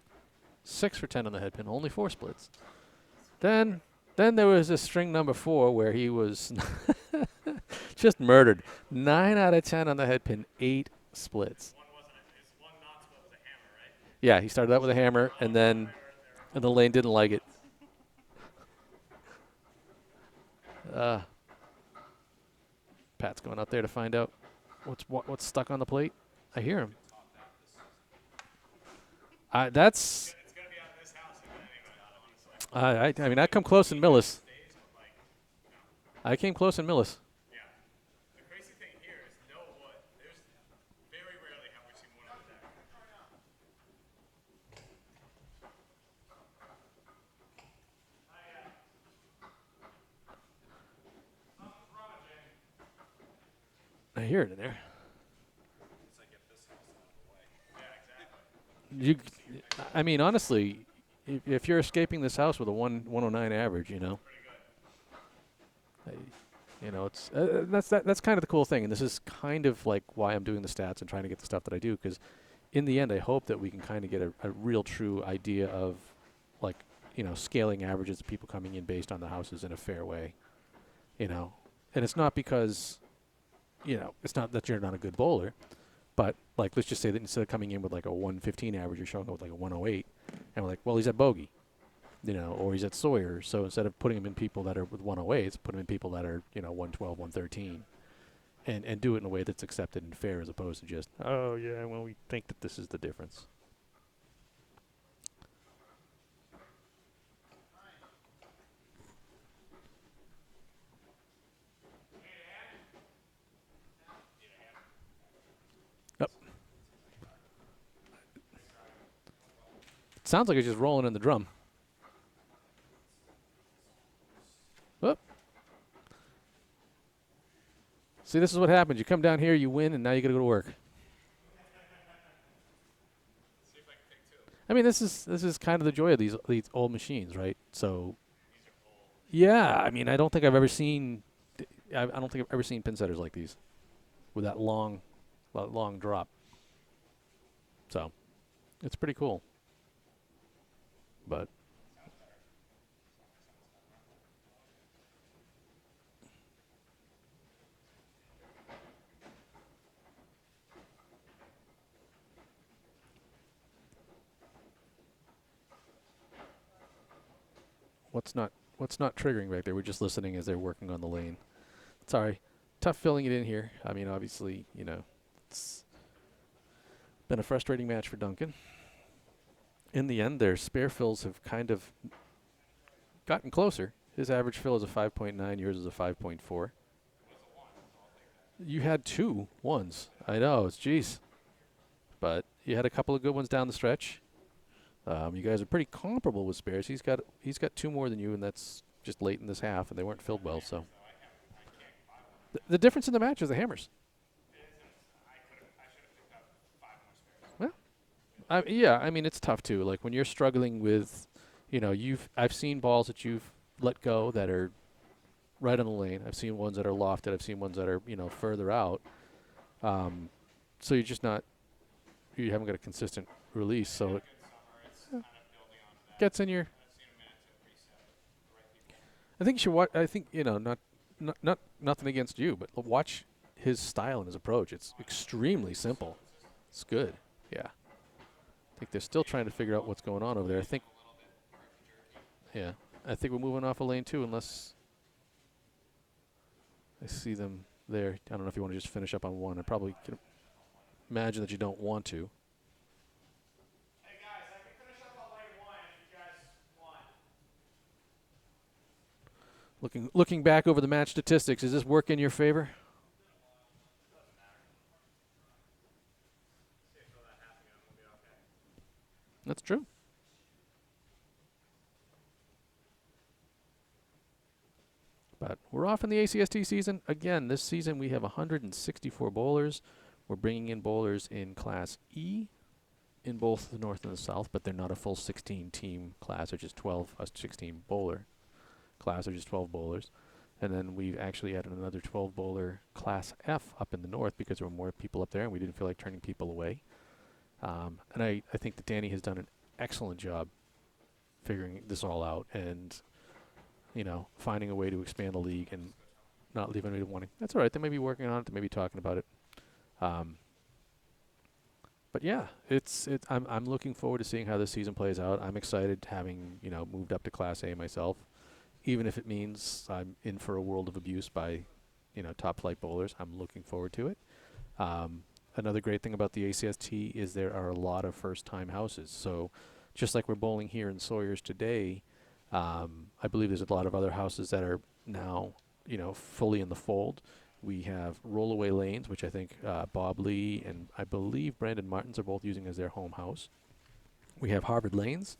6 for 10 on the head pin, only 4 splits. Then there was this string number 4 where he was just murdered. 9 out of 10 on the head pin, 8 splits. One not split was a hammer, right? Yeah, he started out with a hammer, and then the lane didn't like it. Pat's going out there to find out what's stuck on the plate. I hear him. That's... It's going to be out of this house anyway, honestly. I mean, I come close in Millis. I came close in Millis. Yeah. The crazy thing here is no wood. There's very rarely have we seen one on the deck. Something's wrong, Jamie. I hear it in there. It's like get this house out of the way. Yeah, exactly. I mean, honestly, if you're escaping this house with a 109 average, Pretty good. it's that's kind of the cool thing, and this is kind of like why I'm doing the stats and trying to get the stuff that I do, because in the end, I hope that we can kind of get a real true idea of, like, scaling averages of people coming in based on the houses in a fair way, and it's not because, it's not that you're not a good bowler, but like, let's just say that instead of coming in with like a 115 average, you're showing up with like a 108, and we're like, well, he's at bogey. Or he's at Sawyer. So instead of putting him in people that are with 108s, put him in people that are, 112, 113. and do it in a way that's accepted and fair as opposed to just, oh, yeah, well, we think that this is the difference. Yep. It sounds like it's just rolling in the drum. Whoop. See, this is what happens. You come down here, you win, and now you got to go to work. I mean, this is kind of the joy of these old machines, right? So, yeah. I mean, I don't think I've ever seen pin setters like these with that long drop. So, it's pretty cool. But what's not triggering back there? We're just listening as they're working on the lane. Sorry. Tough filling it in here. I mean, obviously, it's been a frustrating match for Duncan. In the end, their spare fills have kind of gotten closer. His average fill is a 5.9. Yours is a 5.4. You had 2 ones. I know. It's jeez. But you had a couple of good ones down the stretch. You guys are pretty comparable with spares. He's got 2 more than you, and that's just late in this half, and they weren't filled well. So the difference in the match is the hammers. Well, yeah. I mean, it's tough too. Like when you're struggling with, I've seen balls that you've let go that are right on the lane. I've seen ones that are lofted. I've seen ones that are further out. So you're just not. You haven't got a consistent release, so it gets in your. I think you should watch. I think not nothing against you, but watch his style and his approach. It's extremely simple. It's good. Yeah. I think they're still trying to figure out what's going on over there. I think. Yeah, I think we're moving off of lane 2 unless I see them there. I don't know if you want to just finish up on 1. I probably can imagine that you don't want to. Hey guys, I can finish up on lane 1 if you guys want. Looking back over the match statistics, does this work in your favor? That's true. But we're off in the ACST season. Again, this season we have 164 bowlers. We're bringing in bowlers in Class E in both the North and the South, but they're not a full 16-team class. They're just 12, a 16 bowler class. They're just 12 bowlers. And then we've actually added another 12 bowler Class F up in the North because there were more people up there and we didn't feel like turning people away. And I think that Danny has done an excellent job figuring this all out and, finding a way to expand the league and not leave anybody wanting. That's all right. They may be working on it. They may be talking about it. But yeah, I'm looking forward to seeing how this season plays out. I'm excited having, moved up to Class A myself, even if it means I'm in for a world of abuse by, top flight bowlers. I'm looking forward to it. Another great thing about the ACST is there are a lot of first-time houses. So just like we're bowling here in Sawyer's today, I believe there's a lot of other houses that are now, fully in the fold. We have rollaway lanes, which I think Bob Lee and I believe Brandon Martins are both using as their home house. We have Harvard Lanes.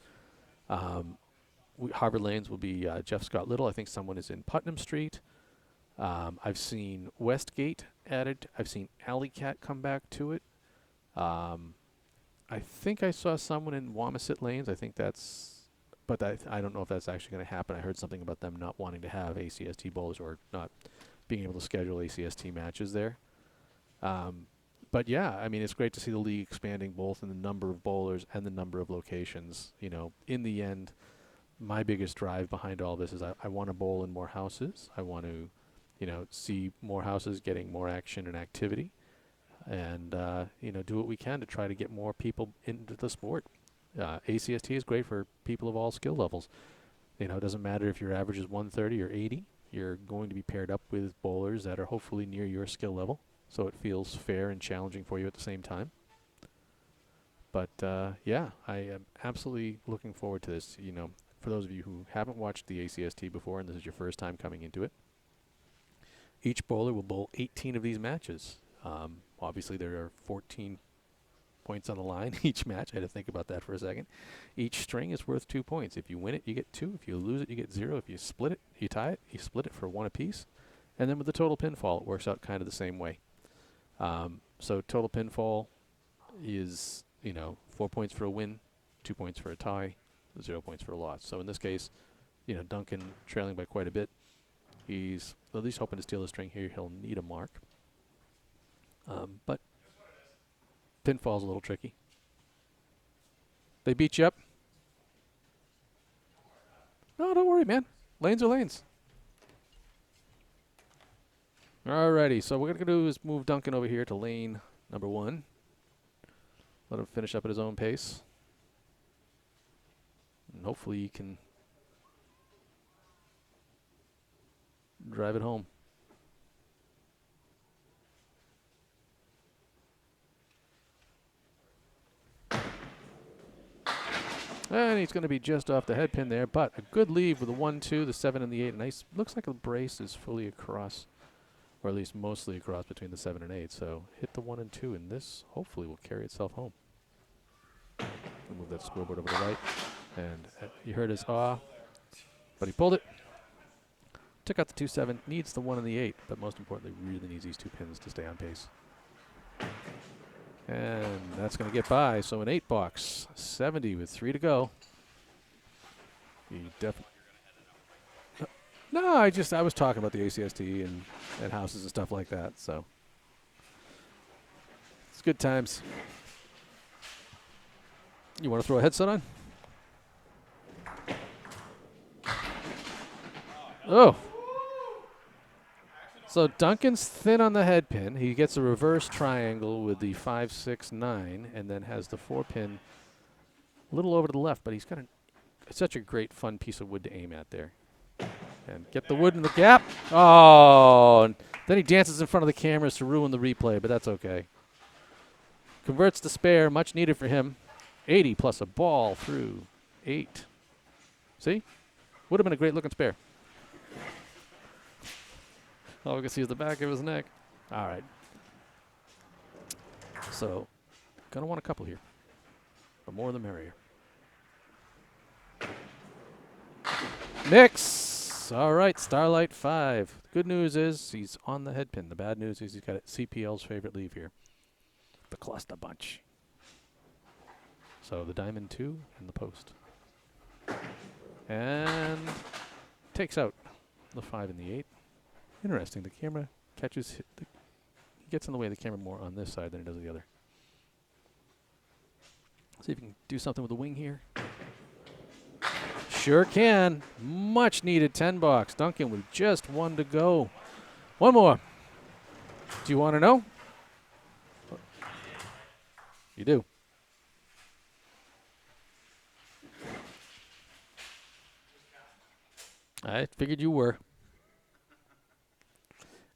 Harvard Lanes will be Jeff Scott Little. I think someone is in Putnam Street. I've seen Westgate added. I've seen Alley Cat come back to it. I think I saw someone in Wamisit Lanes. I think that's, but I don't know if that's actually going to happen. I heard something about them not wanting to have ACST bowlers or not being able to schedule ACST matches there. But yeah, I mean, it's great to see the league expanding both in the number of bowlers and the number of locations. In the end, my biggest drive behind all this is I want to bowl in more houses. I want to, see more houses getting more action and activity, and do what we can to try to get more people into the sport. ACST is great for people of all skill levels. It doesn't matter if your average is 130 or 80. You're going to be paired up with bowlers that are hopefully near your skill level, so it feels fair and challenging for you at the same time. But yeah, I am absolutely looking forward to this. You know, for those of you who haven't watched the ACST before and this is your first time coming into it, each bowler will bowl 18 of these matches. Obviously, there are 14 points on the line each match. I had to think about that for a second. Each string is worth 2 points. If you win it, you get 2. If you lose it, you get 0. If you split it, you tie it. You split it for 1 apiece. And then with the total pinfall, it works out kind of the same way. So total pinfall is, you know, 4 points for a win, 2 points for a tie, 0 points for a loss. So in this case, you know, Duncan trailing by quite a bit. He's at least hoping to steal a string here. He'll need a mark. But pinfall's a little tricky. They beat you up? No, don't worry, man. Lanes are lanes. Alrighty, so what we're going to do is move Duncan over here to lane number 1. Let him finish up at his own pace. And hopefully he can drive it home. And he's going to be just off the head pin there, but a good leave with the 1-2, the 7 and the 8. Nice. Looks like the brace is fully across, or at least mostly across between the 7 and 8. So hit the 1 and 2, and this hopefully will carry itself home. We'll move that scoreboard over to the right. And you heard his ah, but he pulled it. Took out the 2-7, needs the 1 and the 8, but most importantly, really needs these 2 pins to stay on pace. And that's going to get by. So an 8 box, 70 with 3 to go. He definitely. No, I was talking about the ACST and houses and stuff like that. So it's good times. You want to throw a headset on? Oh. So Duncan's thin on the head pin. He gets a reverse triangle with the 5, 6, 9, and then has the 4 pin a little over to the left, but he's got such a great, fun piece of wood to aim at there. And get the wood in the gap. Oh, and then he dances in front of the cameras to ruin the replay, but that's okay. Converts the spare, much needed for him. 80 plus a ball through 8. See? Would have been a great looking spare. All we can see is the back of his neck. All right. So, gonna want a couple here. The more the merrier. Mix! All right, Starlight 5. Good news is he's on the head pin. The bad news is he's got CPL's favorite leave here. The cluster bunch. So the diamond 2 and the post. And takes out the 5 and the 8. Interesting. The camera catches. He gets in the way of the camera more on this side than he does the other. See if you can do something with the wing here. Sure can. Much needed 10 box. Duncan with just 1 to go. One more. Do you want to know? You do. I figured you were.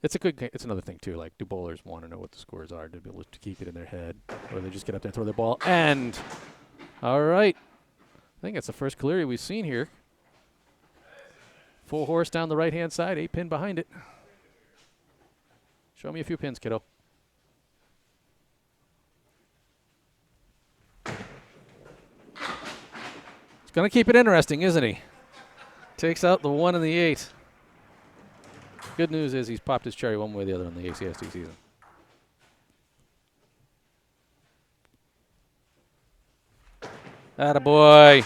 It's a good game. It's another thing, too. Like, do bowlers want to know what the scores are to be able to keep it in their head? Or they just get up there and throw their ball? And, all right. I think that's the first Caleri we've seen here. 4 horse down the right-hand side, 8 pin behind it. Show me a few pins, kiddo. He's going to keep it interesting, isn't he? Takes out the 1 and the 8. Good news is he's popped his cherry one way or the other in the ACST season. Attaboy.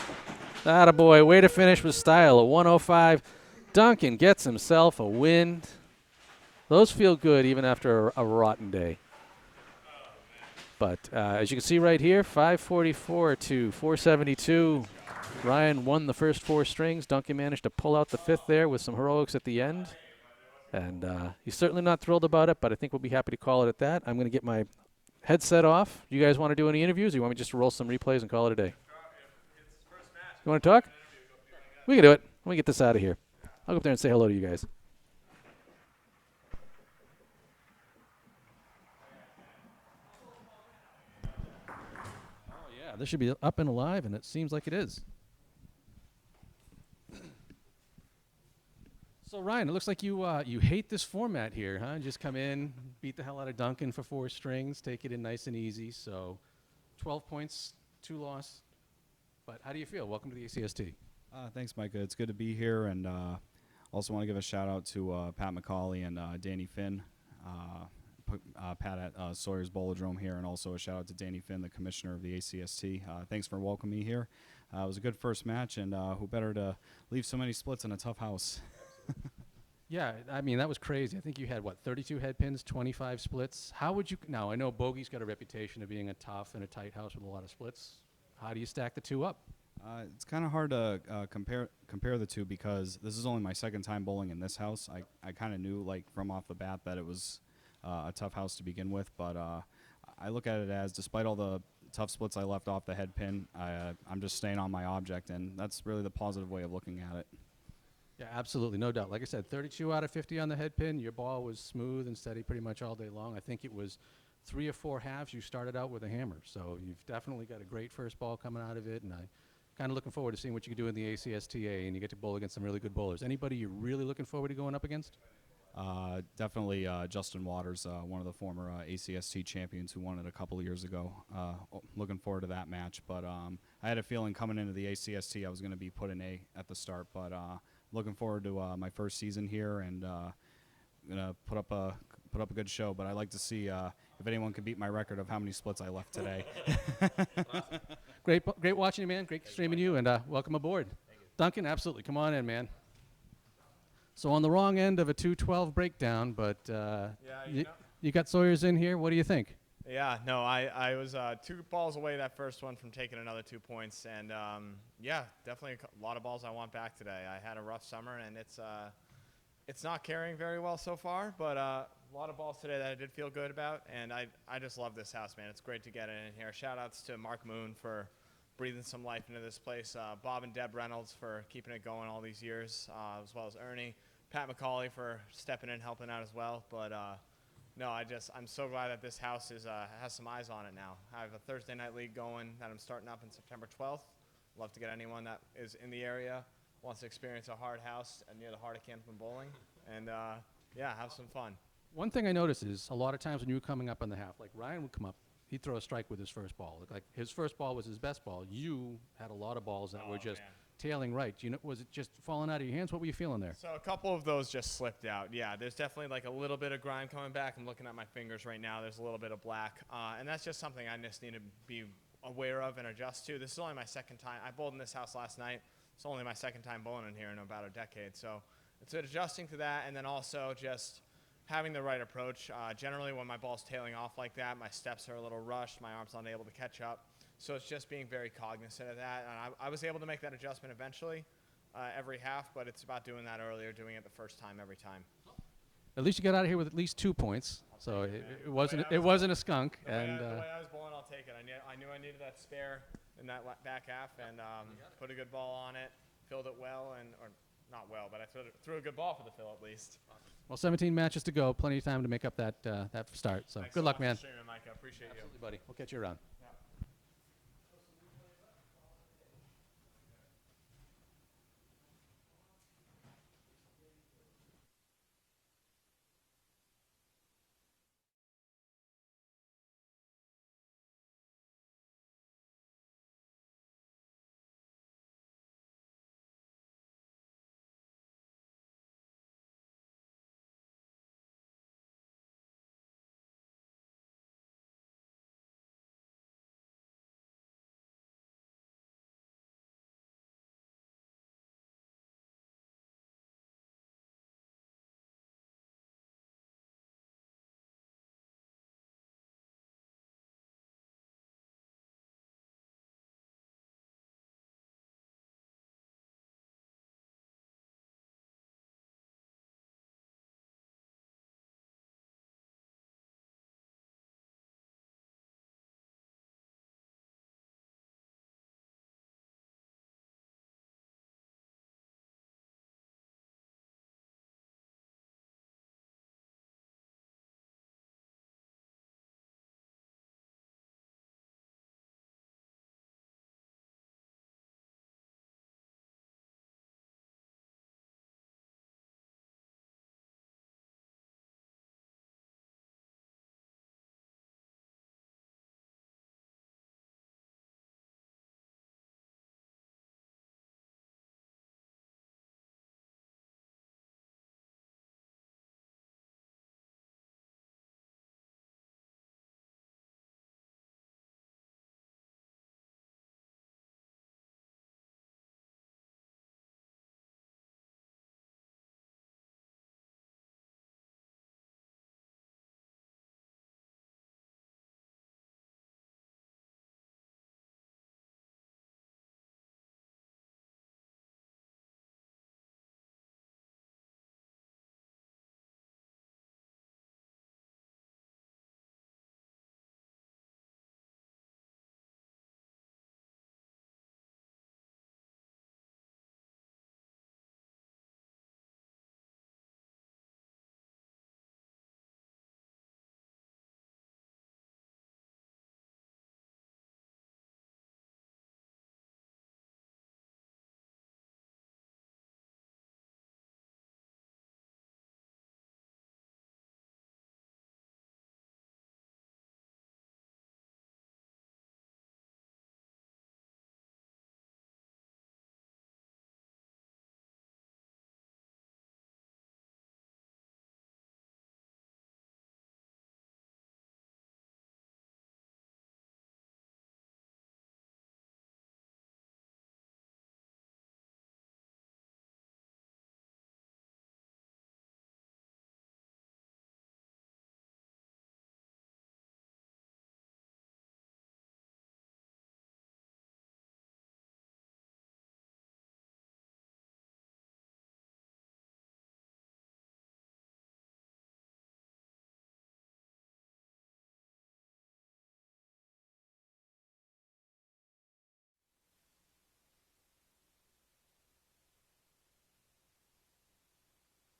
Attaboy. Way to finish with style. A 105. Duncan gets himself a win. Those feel good even after a rotten day. But as you can see right here, 544 to 472. Ryan won the first 4 strings. Duncan managed to pull out the 5th there with some heroics at the end. And he's certainly not thrilled about it, but I think we'll be happy to call it at that. I'm going to get my headset off. You guys want to do any interviews, or you want me just to roll some replays and call it a day? You want to talk? We can do it. Let me get this out of here. I'll go up there and say hello to you guys. Yeah, this should be up and alive, and it seems like it is. So Ryan, it looks like you hate this format here, huh? Just come in, beat the hell out of Duncan for 4 strings, take it in nice and easy. So 12 points, 2 loss. But how do you feel? Welcome to the ACST. Thanks, Micah. It's good to be here, and also want to give a shout out to Pat McCauley and Danny Finn, Pat at Sawyer's Bowladrome here, and also a shout out to Danny Finn, the commissioner of the ACST. Thanks for welcoming me here. It was a good first match, and who better to leave so many splits in a tough house? Yeah, I mean, that was crazy. I think you had, 32 head pins, 25 splits. How would you, now I know Bogey's got a reputation of being a tough and a tight house with a lot of splits. How do you stack the two up? It's kind of hard to compare the two because this is only my second time bowling in this house. I kind of knew from off the bat that it was a tough house to begin with, but I look at it as, despite all the tough splits I left off the head pin, I'm just staying on my object, and that's really the positive way of looking at it. Yeah, absolutely, no doubt. Like I said, 32 out of 50 on the head pin. Your ball was smooth and steady pretty much all day long. I think it was 3 or 4 halves you started out with a hammer. So you've definitely got a great first ball coming out of it, and I kind of looking forward to seeing what you can do in the ACSTA, and you get to bowl against some really good bowlers. Anybody you're really looking forward to going up against? Definitely Justin Waters, one of the former ACST champions who won it a couple of years ago. Looking forward to that match, but I had a feeling coming into the ACST I was going to be put in A at the start, but looking forward to my first season here, and gonna put up a good show. But I'd like to see if anyone can beat my record of how many splits I left today. Great watching you, man. Great streaming you, and welcome aboard. Duncan, absolutely. Come on in, man. So on the wrong end of a 212 breakdown, but you got Sawyer's in here. What do you think? Yeah, no, I was 2 balls away that first one from taking another 2 points, and yeah, definitely a lot of balls I want back today. I had a rough summer, and it's not carrying very well so far, but a lot of balls today that I did feel good about, and I just love this house, man. It's great to get in here. Shout outs to Mark Moon for breathing some life into this place, Bob and Deb Reynolds for keeping it going all these years, as well as Ernie, Pat McCauley for stepping in, helping out as well, but no, I'm so glad that this house has some eyes on it now. I have a Thursday night league going that I'm starting up in September 12th. Love to get anyone that is in the area, wants to experience a hard house near the heart of Camden Bowling, and yeah, have some fun. One thing I noticed is a lot of times when you were coming up on the half, like Ryan would come up, he'd throw a strike with his first ball. Like his first ball was his best ball. You had a lot of balls that were just tailing right. Was it just falling out of your hands? What were you feeling there? So a couple of those just slipped out. Yeah, there's definitely a little bit of grime coming back. I'm looking at my fingers right now. There's a little bit of black, and that's just something I just need to be aware of and adjust to. This is only my second time. I bowled in this house last night. It's only my second time bowling in here in about a decade. So it's adjusting to that, and then also just having the right approach. Generally, when my ball's tailing off like that, my steps are a little rushed. My arm's not able to catch up. So it's just being very cognizant of that. And I was able to make that adjustment eventually every half, but it's about doing that earlier, doing it the first time every time. At least you got out of here with at least 2 points. So it wasn't a skunk. The way I was bowling, I'll take it. I knew I needed that spare in that back half, and put a good ball on it, filled it well, or not well, but I threw a good ball for the fill at least. Well, 17 matches to go. Plenty of time to make up that start. So good luck, man. Thanks so much for streaming, Micah. Appreciate you. Absolutely, buddy. We'll catch you around.